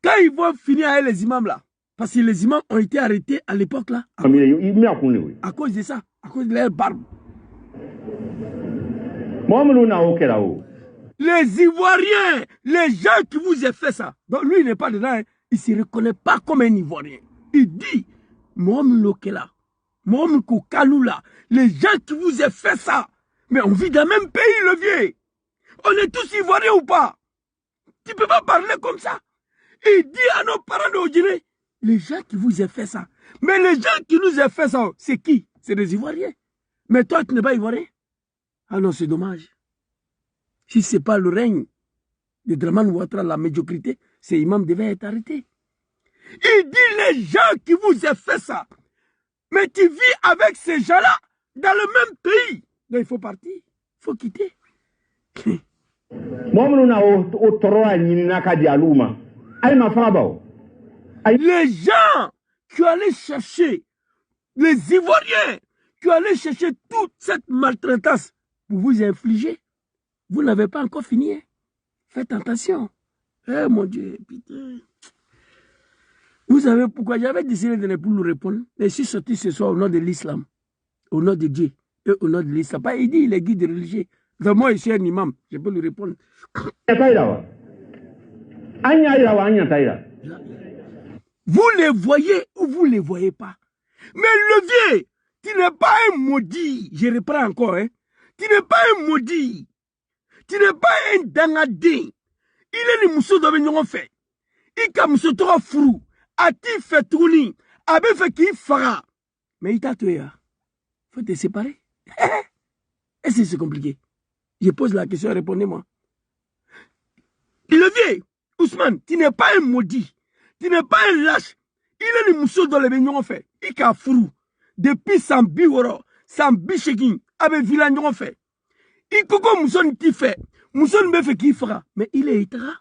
Quand ils vont finir avec les imams là, parce que les imams ont été arrêtés à l'époque là, à cause de ça, à cause de leur barbe. Les Ivoiriens, les gens qui vous ont fait ça, donc lui il n'est pas dedans, hein. Il ne se reconnaît pas comme un Ivoirien. Il dit, Mohamed Lokela, Mohamed Koukalula, les gens qui vous ont fait ça, mais on vit dans le même pays, le vieux. On est tous Ivoiriens ou pas? Tu ne peux pas parler comme ça. Il dit à nos parents de Oudjine, les gens qui vous ont fait ça. Mais les gens qui nous ont fait ça, c'est qui? C'est des Ivoiriens. Mais toi, tu n'es pas Ivoirien. Ah non, c'est dommage. Si ce n'est pas le règne de Dramane Ouattara, la médiocrité, ces imams devaient être arrêtés. Il dit les gens qui vous ont fait ça. Mais tu vis avec ces gens-là dans le même pays. Donc il faut partir. Il faut quitter. Les gens qui allaient chercher, les Ivoiriens qui allaient chercher toute cette maltraitance pour vous infliger, vous n'avez pas encore fini. Hein? Faites attention. Eh mon Dieu, putain. Vous savez pourquoi j'avais décidé de ne plus nous répondre. Mais je suis sorti ce soir au nom de l'islam, au nom de Dieu et au nom de l'islam. Il dit il est guide religieux. Donc moi, je suis un imam, je peux lui répondre. Vous les voyez ou vous ne les voyez pas. Mais le vieux, tu n'es pas un maudit. Je reprends encore. Hein. Tu n'es pas un maudit. Tu n'es pas un dangadin. Il est le moussou de l'Union fait. Il a moussou de frou. A-t-il fait tourner? A-t-il fait qui fera? Mais il t'a tué. Il faut te séparer. Est-ce que c'est compliqué? Je pose la question, répondez-moi. Le vieux, Ousmane, tu n'es pas un maudit. Tu n'es pas un lâche. Il est le moussou de l'Union fait. Il a frou. Depuis Sambi Woro, Sambi Shekin, avec Vilagnon fait. Il coco mousson qui fait. Mousson me fait qui fera. Mais il est itra.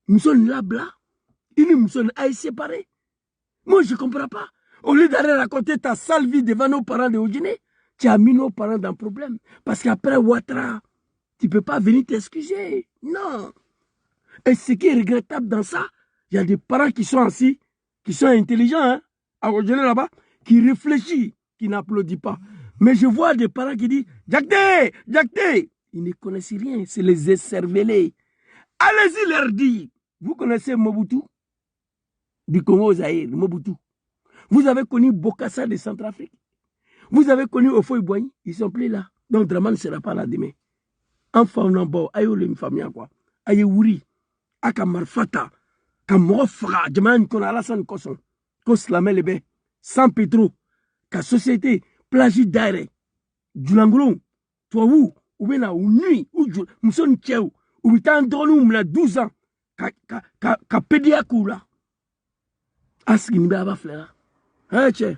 Mousson là-bas. Il est mousson à séparer. Moi, je ne comprends pas. Au lieu d'aller raconter ta sale vie devant nos parents de Oudjine, tu as mis nos parents dans le problème. Parce qu'après Ouattara, tu ne peux pas venir t'excuser. Non. Et ce qui est regrettable dans ça, il y a des parents qui sont assis, qui sont intelligents, hein, à Oudjine là-bas, qui réfléchissent, qui n'applaudissent pas. Mais je vois des parents qui disent « Diakité, Diakité !» Ils ne connaissent rien, c'est les écervelés. Allez-y leur dire. Vous connaissez Mobutu du Congo Zaïre, Mobutu. Vous avez connu Bokassa de Centrafrique. Vous avez connu Ofoy Boigny. Ils sont plus là. Donc Dramane ne sera pas là demain. Enfant n'importe ayo le famille quoi. Aye wuri. Aka marfata. Ka mofra. Jamane kon Alassane Koson. Ko slamé le bé. Sans pétro. Ka société. Plagi d'aire. Dulangulon. Toi où? Ou bien ou nuit. Ou mousson tchèou. Ou bien t'en mla 12 ans. Ka pédiakou là. Aski ni ba flera. Hein, tchè.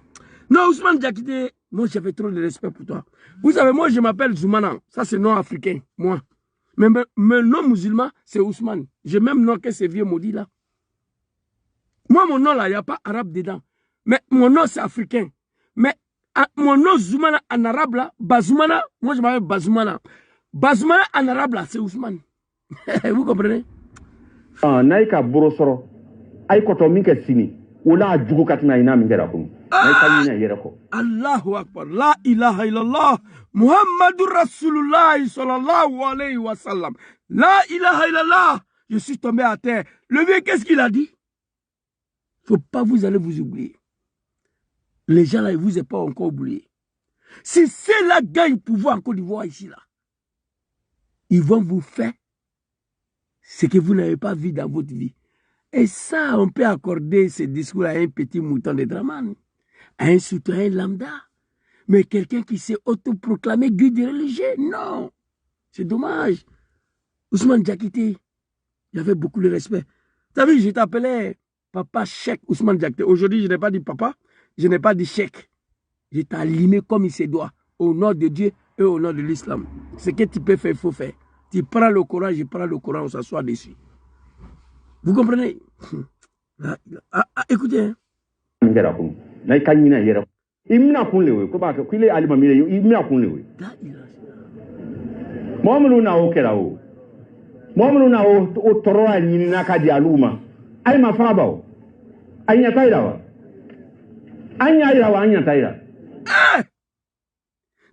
Non, Ousmane Diakité, moi j'avais trop de respect pour toi. Vous savez, moi je m'appelle Zoumana. Ça c'est nom africain, moi. Mais mon nom musulman, c'est Ousmane. J'ai même nom que ces vieux maudits là. Moi, mon nom là, il n'y a pas arabe dedans. Mais mon nom c'est africain. Mais mon nom Zoumana en arabe là, Bazoumana, moi je m'appelle Bazoumana. Bazoumana en arabe là, c'est Ousmane. Vous comprenez? Ah, naïka borosoro. Aïkoto minke sini. Ola djugo katina ina mingera kun. Allahu Akbar. La ilaha illallah. Muhammadur Rasulullah sallallahu alayhi wa sallam. La ilaha illallah. Je suis tombé à terre. Le vieux, qu'est-ce qu'il a dit? Faut pas vous allez vous oublier. Les gens là, ils vous ont pas encore oublié. Si ceux-là gagnent pouvoir en Côte d'Ivoire ici là, ils vont vous faire ce que vous n'avez pas vu dans votre vie. Et ça, on peut accorder ce discours à un petit mouton de Dramane, à un citoyen lambda. Mais quelqu'un qui s'est autoproclamé guide religieux, non. C'est dommage. Ousmane Diakité, il y avait beaucoup de respect. Tu as vu, je t'appelais Papa Cheikh Ousmane Diakité. Aujourd'hui, je n'ai pas dit papa, je n'ai pas dit Cheikh. Je t'ai allumé comme il se doit, au nom de Dieu et au nom de l'islam. Ce que tu peux faire, il faut faire. Tu prends le Coran, je prends le Coran, on s'assoit dessus. Vous comprenez? Écoutez. Hein.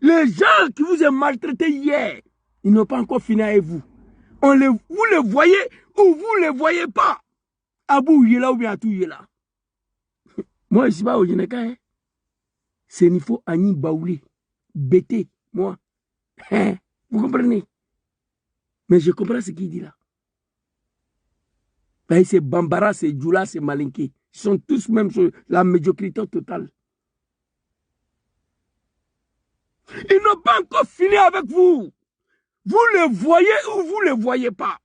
Les gens qui vous ont maltraité hier, ils n'ont pas encore fini avec vous. Vous les voyez ou vous ne les voyez pas. Abou Yela ou bien Atou Yela. Moi, je ne suis pas au Généka. Hein. C'est il faut Ani Baoulé. Bété, moi. Hein. Vous comprenez? Mais je comprends ce qu'il dit là. C'est Bambara, c'est Djoula, c'est Malinké. Ils sont tous même sur la médiocrité totale. Ils n'ont pas encore fini avec vous. Vous les voyez ou vous ne les voyez pas.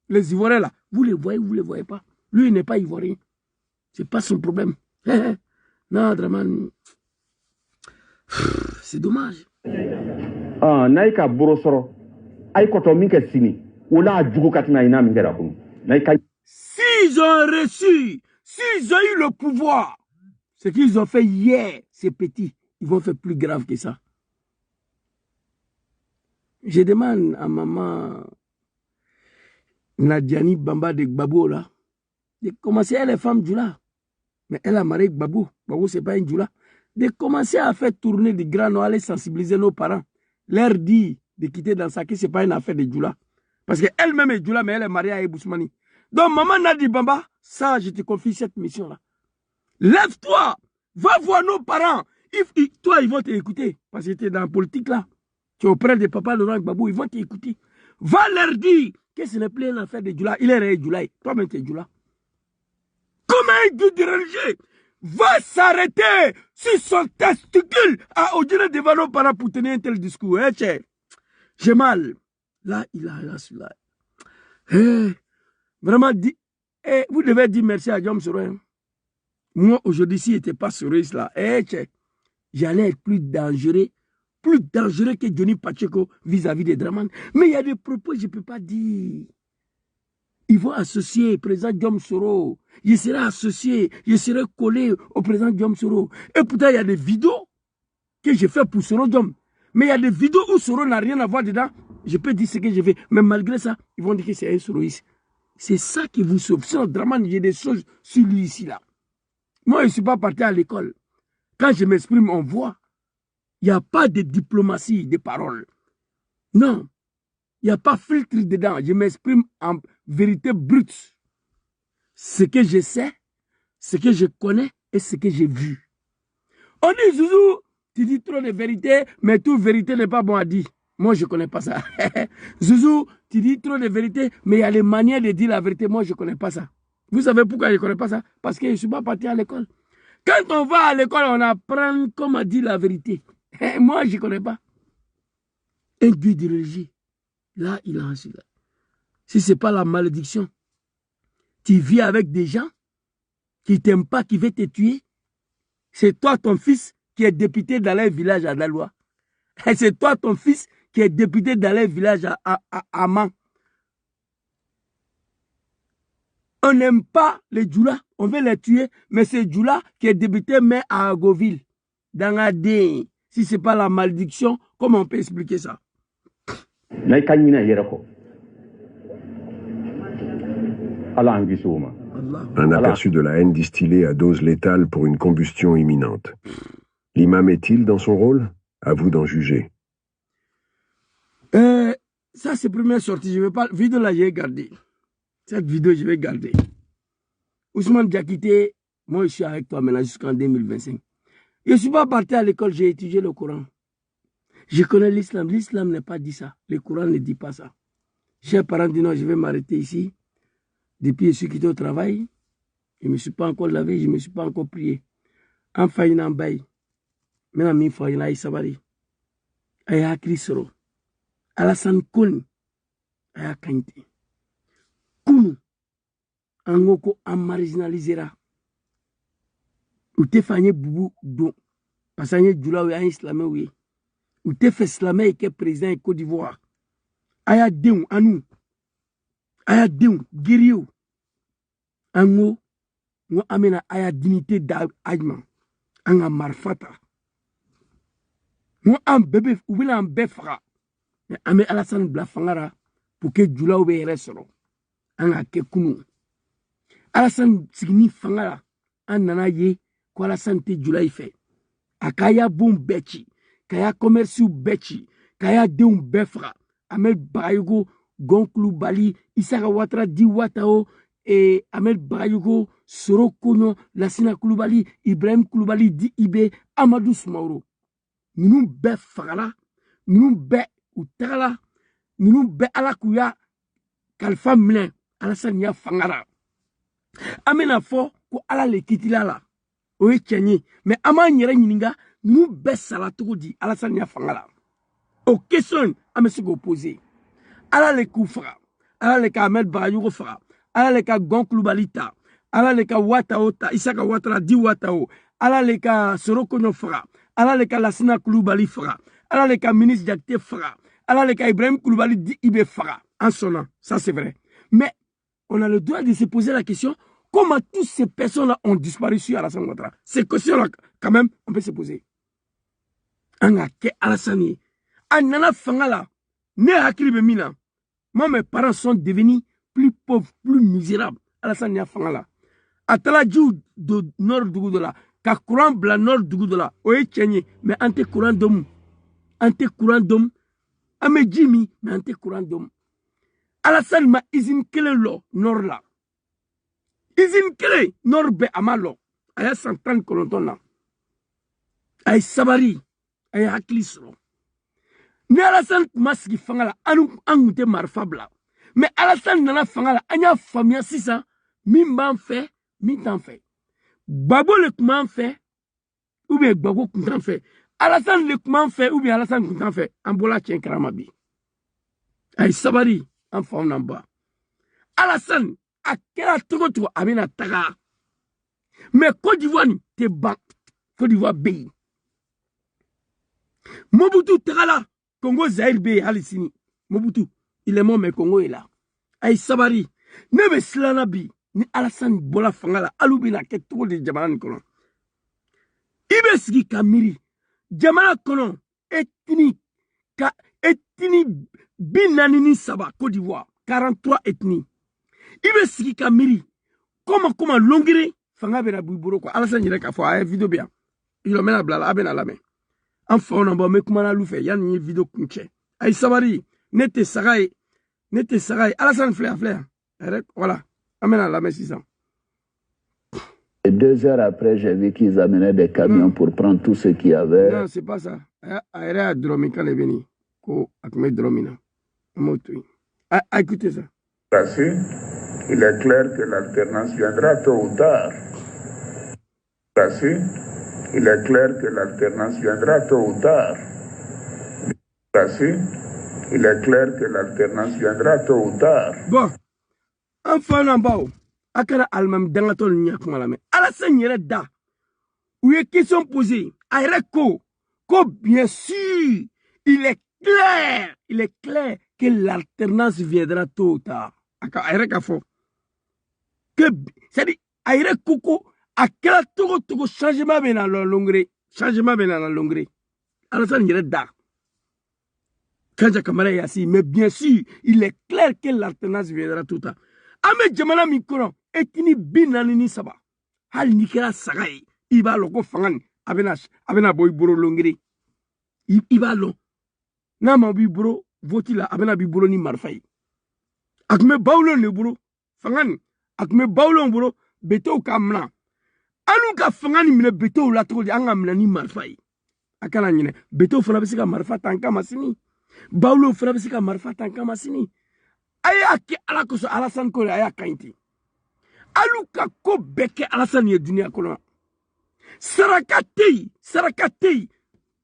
Les Ivoiriens là, vous les voyez ou vous ne les voyez pas. Lui, il n'est pas Ivoirien. Ce n'est pas son problème. Non, Dramane. C'est dommage. Ah, naïka borosoro. Aïkoto minke sini. Ola djugo katina ina mingera kun. S'ils ont reçu, s'ils ont eu le pouvoir, ce qu'ils ont fait hier, ces petits, ils vont faire plus grave que ça. Je demande à maman Nadiani Bamba de Gbabo là, de commencer, elle est femme Djoula, mais elle a marié Gbabo. Gbabo, ce n'est pas une Djoula. De commencer à faire tourner des grands noirs, aller sensibiliser nos parents, leur dire de quitter dans ça, que ce n'est pas une affaire de Djoula. Parce qu'elle-même est Djoula, mais elle est mariée à Ebousmani. Donc, maman Nadi Bamba, ça, je te confie cette mission-là. Lève-toi, va voir nos parents. Toi, ils vont t'écouter, parce que tu es dans la politique là. Tu es auprès de papa Laurent Gbagbo, ils vont t'écouter. Va leur dire que ce n'est plus une affaire de Djoula. Il est réel Djoula. Toi-même, tu es Djoula. Comment un guide religieux va s'arrêter sur son testicule à Odile devant nos parents pour tenir un tel discours? Hein, j'ai mal. Là, il a celui-là. Vraiment, vous devez dire merci à Diom Soro. Hein. Moi, aujourd'hui, s'il n'était pas sur là, j'allais être plus dangereux que Johnny Pacheco vis-à-vis de Dramane. Mais il y a des propos que je ne peux pas dire. Ils vont associer le président Diom Soro. Je serai associé, je serai collé au président Diom Soro. Et pourtant, il y a des vidéos que j'ai fait pour Soro Diom. Mais il y a des vidéos où Soro n'a rien à voir dedans. Je peux dire ce que je fais. Mais malgré ça, ils vont dire que c'est un Soroïste. C'est ça qui vous sauve. Sinon, Dramane, il y a des choses sur lui ici, là. Moi, je ne suis pas parti à l'école. Quand je m'exprime, on voit. Il n'y a pas de diplomatie de parole. Non. Il n'y a pas de filtre dedans. Je m'exprime en vérité brute. Ce que je sais, ce que je connais et ce que j'ai vu. On dit Zouzou, tu dis trop de vérité, mais toute vérité n'est pas bon à dire. Moi, je ne connais pas ça. Zouzou, tu dis trop de vérité, mais il y a les manières de dire la vérité. Moi, je ne connais pas ça. Vous savez pourquoi je ne connais pas ça? Parce que je ne suis pas parti à l'école. Quand on va à l'école, on apprend comment dire la vérité. Moi, je ne connais pas. Un dieu de religion, là, il a un sujet. Si ce n'est pas la malédiction, tu vis avec des gens qui ne t'aiment pas, qui veulent te tuer. C'est toi, ton fils, qui est député dans les villages à Daloa. Et c'est toi, ton fils, qui est député dans les villages à Amman. On n'aime pas les Djoula, on veut les tuer, mais c'est Djoula qui est député, mais à Agoville, dans Adé. Si ce n'est pas la malédiction, comment on peut expliquer ça? Un aperçu de la haine distillée à dose létale pour une combustion imminente. L'imam est-il dans son rôle? À vous d'en juger. Ça, c'est la première sortie. Je ne vais pas. Vidéo là, je vais garder. Cette vidéo, je vais garder. Ousmane Diakité, moi, je suis avec toi maintenant jusqu'en 2025. Je ne suis pas parti à l'école, j'ai étudié le Coran. Je connais l'islam. L'islam n'est pas dit ça. Le Coran ne dit pas ça. Chers parents disent non, je vais m'arrêter ici. Depuis que je suis quitté au travail, je ne me suis pas encore lavé, je ne me suis pas encore prié. Enfin, il y a un bail. Maintenant, il faut y aller à Sabari. Il y a Crisro. Alassane Kouni. Il y a Kanté. Kounou. Angoko en marginalisera. Ou te fanye boubou don. Parce que Djoula ou un islamé ou ou te fait islamé et président de Côte d'Ivoire. Aya deun anou. Aya deun guerrier. Ango ngo amena aya dignité d'ajman. Anga marfata. Ngo am bébé ou bien am befra. Mais ame Alassane bla fangara pour que Djoula ou resoro. Anga ke kounou. Alassane signi fangara an nana ye ko Alassane te Djoula fait. Akaya bon bechi, kaya commerce bechi, kaya deun befra. Amel Bayugo, Gonklou Bali, Isaka Ouattara, Di Ouattao, et Amel Bayugo, Soro Kono, Lassina Koulibaly, Ibrahim Koulibaly, Di Ibe, Amadou Soumaoro. Nous be fagala, nous be utala, nous be alakuya, Kalfa Mlen, Alassane ya fangara. Amena fo, ko ala le kitila la, oye chenye, mais ama nyere nyininga, nous be salatogo di, Alassane ya fangala. Aux questions à me opposer. À la Koufra, à la Ahmed Bayougo Fra, à la Gonklou Balita, à la Ouattao, Isaka Ouattara, Di Ouattao, à la Sorokono Fra, à la Lassina Koulibaly Fra, à la ministre Diakité Fra, à la Ibrahim Koulibaly Di Ibe Fra. En son nom, ça c'est vrai. Mais on a le droit de se poser la question comment toutes ces personnes-là ont disparu sur Alassane Ouattara. Ces questions-là, quand même, on peut se poser. Angake Alassane. Anana Fangala, ne hakribe mina. Moi, mes parents sont devenus plus pauvres, plus misérables. Alassane ya Fangala. Atala djou de nord dougoula. Ka courant bla nord dougoula. Oye tchenye, mais ante courant d'homme. Ante courant d'homme. Ame Jimmy, mais ante courant d'homme. Alassane ma izin kele lo, nord la. Izin kele, nord be amalo. Aya 130 kolonton la. Ay sabari. Ay haklisro. Mais Alassane Maski Fangala, an te marfabla. Mais Alassane Nana Fangala, anya famia sisa, min ban fait, min t'en fait. Babo le kouman fait, ou bien Babo kouman fait. Alassane le kouman fait, ou bien Alassane kouman fait. Ambola tien karamabi. Ay sabari, en femme namba. Alassane, a kera togo amena taga. Mais Côte d'Ivoire, te ban. Côte d'Ivoire pays. Mobutu Tagala. Congo Zaire Bey Halisini. Mobutu, il est mort, mais Congo est là. Aïe Sabari, Nebe Slanabi, ni Alassane Bola Fangala, Aloubina, Keto de Djamana Konon. Ibeski Kamiri, Djamana Konon, ethnie Binanini Saba, Côte d'Ivoire, 43 ethnies. Ibeski Kamiri, comment Longiri, Fangabera Bouiboro, Alassane Yireka, faut avoir vidéo bien. Il a mis la blala, aben à la main. Enfin, on a beau comment la fait, il y a une vidéo kunche. Aïe Sabari, nete sarai, Alassane flair. Voilà, amène à la main 600. Et 2 heures après, j'ai vu qu'ils amenaient des camions pour prendre tout ce qu'il y avait. Non, c'est pas ça. Aïra Dromi, quand il est venu, Akme Dromina. Écoutez ça. Il est clair que l'alternance viendra tôt ou tard. Il est clair que l'alternance viendra tôt ou tard. Il est clair que l'alternance viendra tôt ou tard. Bon, enfin, en bas, akara almam dangatol nyakuma la mais Alassane yere da. Où est question posée? Ayreko, bien sûr, il est clair que l'alternance viendra tôt ou tard. Ayreka fo. C'est-à-dire, Ayreko, akela togo changement ben dans la longueur. Changement ben dans la longueur. Alassane yere da. Mais bien sûr, il est clair que l'alternance viendra tout à l'heure. Ame jamana mikoro etini binanini saba. Hal nikera sagai. Iba loko fangan. Abena boy buro longiri. Iba lo. Nama bi buro voti la abena bi buro ni marfai. Akme baulo ne buro. Fangan. Akme baulo buro. Beto kamna. Anu ka fangan mine beto la todi anga mna ni marfai. Akala nyine. Beto fana bisika marfa tanka masini. Baulo fana bisika marfa tanka masini. Aya ke ala koso Alassane ko aya kainti. Aluka ko beke Alassane ye dunia kono. Sarakatei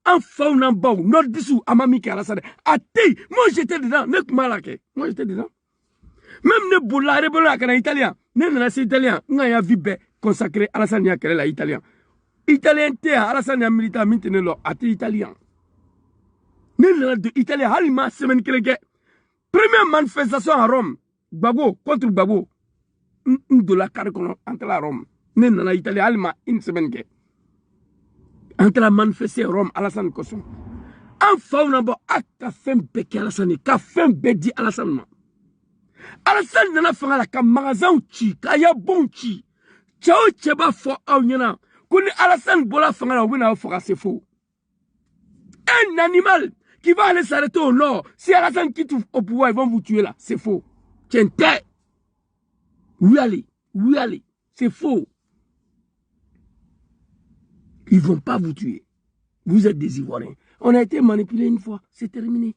en fauna bau nordisu amami ke Alassane. Atei, moi j'étais dedans, nek malake. Moi j'étais dedans. Même ne bolare kana italien, ne na c'est italien, nga ya vibe consacré Alassane ya kele la italien. Italien te Alassane ya militaire maintenant lo ate italien. Ne na de italien halima semaine keleke. Première manifestation à Rome, Gbagbo contre Gbagbo, de la carrière entre la Rome. Nous sommes en Italie, une semaine. Entre la manifestation à Rome, Alassane Koson. Enfin, on a dit que fin beki Alassane, que fin bedi Alassane. Alassane n'a pas fait la magasin chi, kaya bon chi. Ciao cheba fo aounyana. Kuni Alassane bola fanga la wina fora c'est faux. Un animal qui va aller s'arrêter au nord. Si Alassane quitte au pouvoir, ils vont vous tuer là. C'est faux. Tiens, oui, allez. C'est faux. Ils ne vont pas vous tuer. Vous êtes des Ivoiriens. On a été manipulés une fois. C'est terminé.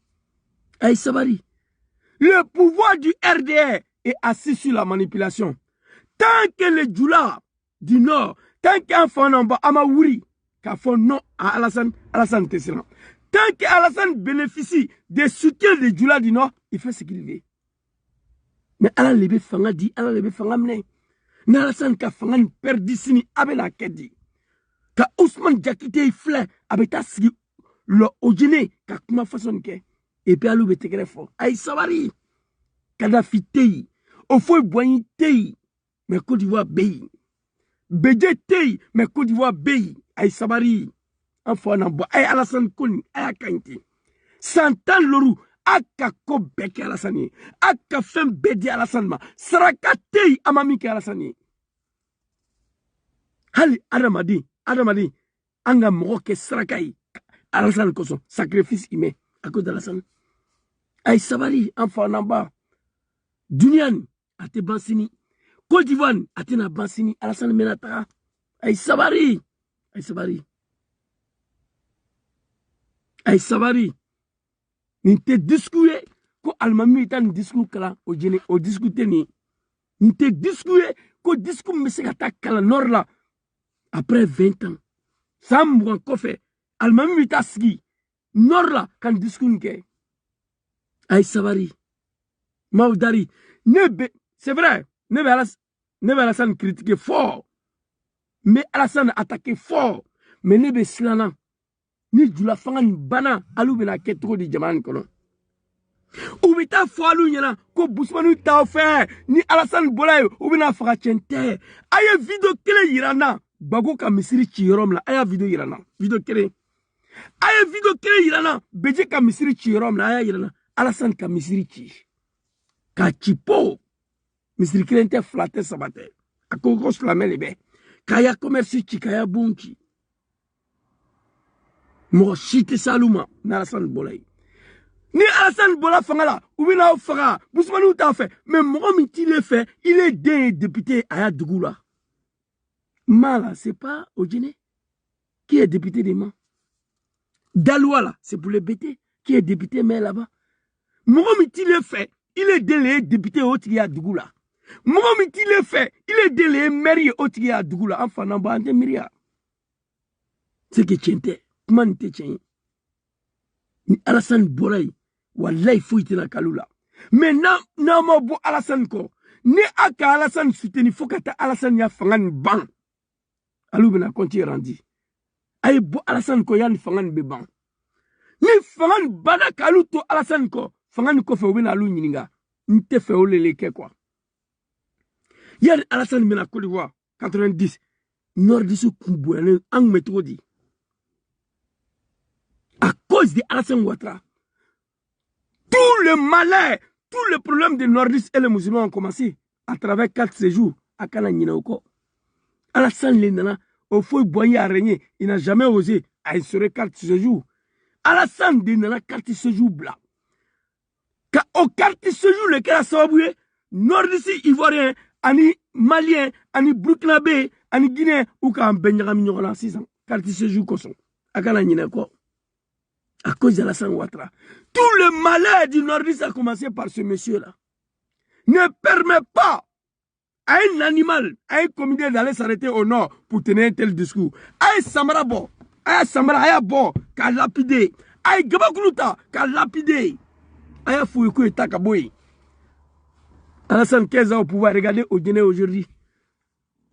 Aïe Sabari. Le pouvoir du RDR est assis sur la manipulation. Tant que les Djoula du Nord, tant qu'un fond en bas, Amaouri, qu'a font non à Alassane Tessera. Tant qu'Alassane bénéficie des soutiens des Djoula du Nord, il fait ce qu'il veut. Mais Allah lebe fanga di, Allah lebe fanga mne. N'Alassane ka fanga perdisini abena kedi. Ka Ousmane Diakité ifle abeta sigi le ojine ka kuma façon ke. Et puis alou bete grefo. Aïe Sabari. Kadhafi tei. Ofoy boigny tei. Mais Côte d'Ivoire beyi. Bédé tei. Mais Côte d'Ivoire beyi. Aïe Sabari. Enfin, ay Alassane Kouni, ay Kainti. Santan Lorou, aka ko beke Alassane, aka fem bedi Alassane ma, sarakatei amami ke Alassane. Hali Adamadi, anga moko ke sarakai, Alassane koso, sacrifice ime, à cause d'Alassane. Ay Sabari, enfin namba, Dunian, ate bansini, Côte d'Ivoire, ate na bansini, Alassane menata, ay Sabari. Aïe Sabari, n'inte discours ko almami est un discours kala au discuter ni n'inte discours ko discours monsieur kata kala nord là après 20 ans sam wan ko fait almami est asgi nord là kan discours nke Aïe Sabari Maudari nebe c'est vrai nebe Alassane critiquer fort mais Alassane attaquer fort mais nebe slana ni Djoula fangan bana alou bena ketro di jaman kono. Ou bita fo alou nyana ko Bousmanu ta fait ni Alassane Bolay ou bena fara chente. Aye video kele yirana bago ka misiri chi yorom la aye video yirana video kele. Aye video kele yirana beje ka misiri chi yorom la aye yirana Alassane ka misiri chi. Ka chipo misiri kele nte flatte sabate. Akoko slamele be. Kaya commerce chi kaya bunchi. Mo chite saluma na Alassane Bolay. Ni Alassane Bolay fangala ou bien fera Bousmanu ta fait mais moi il est fait il est député à Dougoula. Mala, c'est pas Odjene qui est député des Mans. Daloua, c'est pour les bêter, qui est député mais là-bas. Mohamed, il est fait, il est délégué député Otiya Dougoula. Mohamed, il est fait, il est délégué maire Otiya Dougoula. Enfin, n'en bas, Miria. C'est que tu es, comment tu es? Alassane Boraï, wallahi faut y na Kaloula. Mais non, bon Alassane ko. Ni aka Alassane soutenu, faut que Alassane ya fangan ban. Alou bena konti rendi. Aye bo Alassane ko yan fangan be ban. Ni fangan bana Kalou to Alassane ko. Fangan ko fe obena alou nyininga. Nte fe oleleke quoi. Yann Alassane mena Côte d'Ivoire, 90. Nordisou Koubouane, ang méthode. À cause de Alassane Ouattara, tout le malheur, tous les problèmes des nordistes et les musulmans ont commencé à travers 4 séjours à Kananinaoko. Alassane Lendana, au feu boyer à régner, il n'a jamais osé à instaurer 4 séjours. Alassane Lendana, 4 séjours blancs. Au 4 séjours, le cas a nordistes ivoiriens, ani maliens, ani burkinabé, ani guinéens, ou quand Benjamin Nyola 6 ans. 4 séjours Koson, à Kananinaoko. À cause d'Alassane Ouattara. Tout le malheur du nordiste a commencé par ce monsieur-là. Ne permet pas à un animal, à un comité d'aller s'arrêter au nord pour tenir un tel discours. À un Samara bon, à un Samara bon, qu'a lapidé. À un Gabakoulouta, qu'a lapidé. À un Fouyoukou et Takaboui. Alassane 15 ans au pouvoir, regardez Odjene aujourd'hui.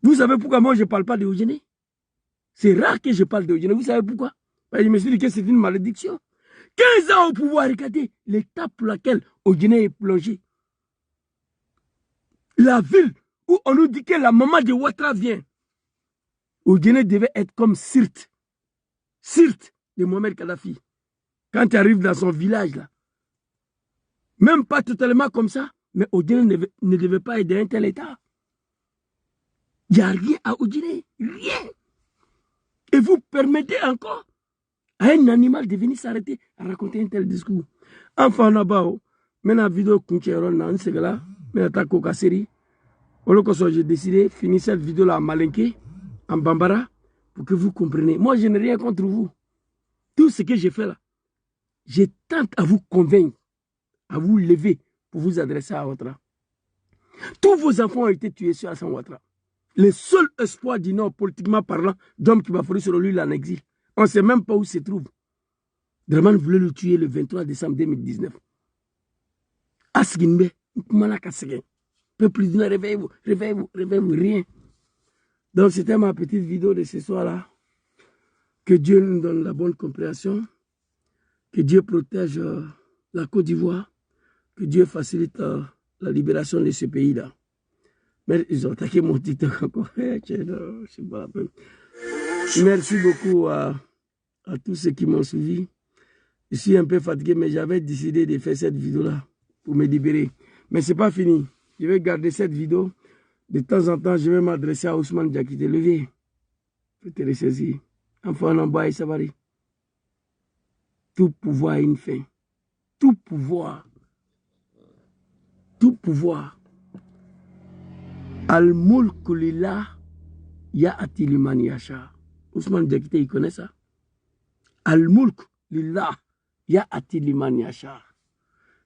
Vous savez pourquoi moi je ne parle pas de Odjene? C'est rare que je parle de Odjene. Vous savez pourquoi? Je me suis dit que c'est une malédiction. 15 ans au pouvoir, regardez l'étape pour laquelle Odjene est plongé. La ville où on nous dit que la maman de Ouattara vient. Odjene devait être comme Sirte. Sirte de Mohamed Kadhafi. Quand tu arrives dans son village là. Même pas totalement comme ça, mais Odjene ne devait pas être dans un tel état. Il n'y a rien à Odjene. Rien. Et vous permettez encore à un animal de venir s'arrêter à raconter un tel discours. Enfin, là-bas, maintenant, vidéo Kuncheron, dans ce gars-là, maintenant, Koka série. J'ai décidé de finir cette vidéo-là en Malinké, en Bambara, pour que vous compreniez. Moi, je n'ai rien contre vous. Tout ce que j'ai fait là, je tente à vous convaincre, à vous lever pour vous adresser à Ouattara. Tous vos enfants ont été tués sur Alassane Ouattara. Le seul espoir du Nord, politiquement parlant, d'homme qui va faire sur lui, il est en exil. On ne sait même pas où il se trouve. Draman voulait le tuer le 23 décembre 2019. Askinbe, peuple du Nord, réveillez-vous, réveillez-vous, réveillez-vous, rien. Donc c'était ma petite vidéo de ce soir-là. Que Dieu nous donne la bonne compréhension. Que Dieu protège la Côte d'Ivoire. Que Dieu facilite la libération de ce pays-là. Mais ils ont attaqué mon TikTok encore. C'est pas la peine. Merci beaucoup à tous ceux qui m'ont suivi. Je suis un peu fatigué, mais j'avais décidé de faire cette vidéo-là pour me libérer. Mais ce n'est pas fini. Je vais garder cette vidéo. De temps en temps, je vais m'adresser à Ousmane Diakité. Levier, je te ressaisir. Enfant en bas et Savary. Tout pouvoir a une fin. Tout pouvoir. Tout pouvoir. Al-Mulku lillah ya'ati liman yasha. Ousmane Diakité, il connaît ça. Al-Mulk lillah ya'ati liman yasha.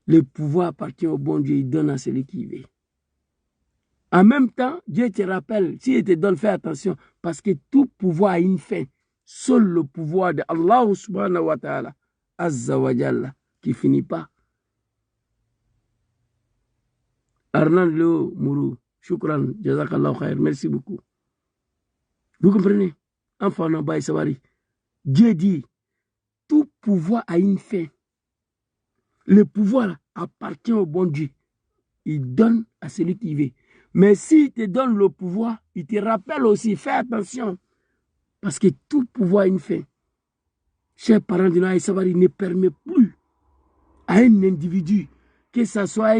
Le pouvoir appartient au bon Dieu, il donne à celui qui veut. En même temps, Dieu te rappelle, s'il te donne, fais attention, parce que tout pouvoir a une fin. Seul le pouvoir de Allah subhanahu wa ta'ala, azza wa jalla, qui finit pas. Arnan Leo Mourou, shukran, jazakallah khair, merci beaucoup. Vous comprenez? Enfin, on va Savary. Dieu dit, tout pouvoir a une fin. Le pouvoir appartient au bon Dieu. Il donne à celui qui veut. Mais s'il te donne le pouvoir, il te rappelle aussi, fais attention. Parce que tout pouvoir a une fin. Chers parents de Naï Savary, ne permet plus à un individu, que ce soit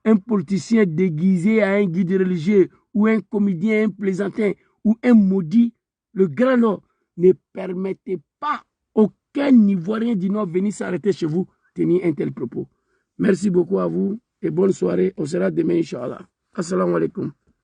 un politicien déguisé à un guide religieux, ou un comédien, un plaisantin, ou un maudit, le Grand Nord, ne permettez pas aucun Ivoirien du Nord venir s'arrêter chez vous, tenir un tel propos. Merci beaucoup à vous et bonne soirée. On sera demain, Inch'Allah. Assalamu alaikum.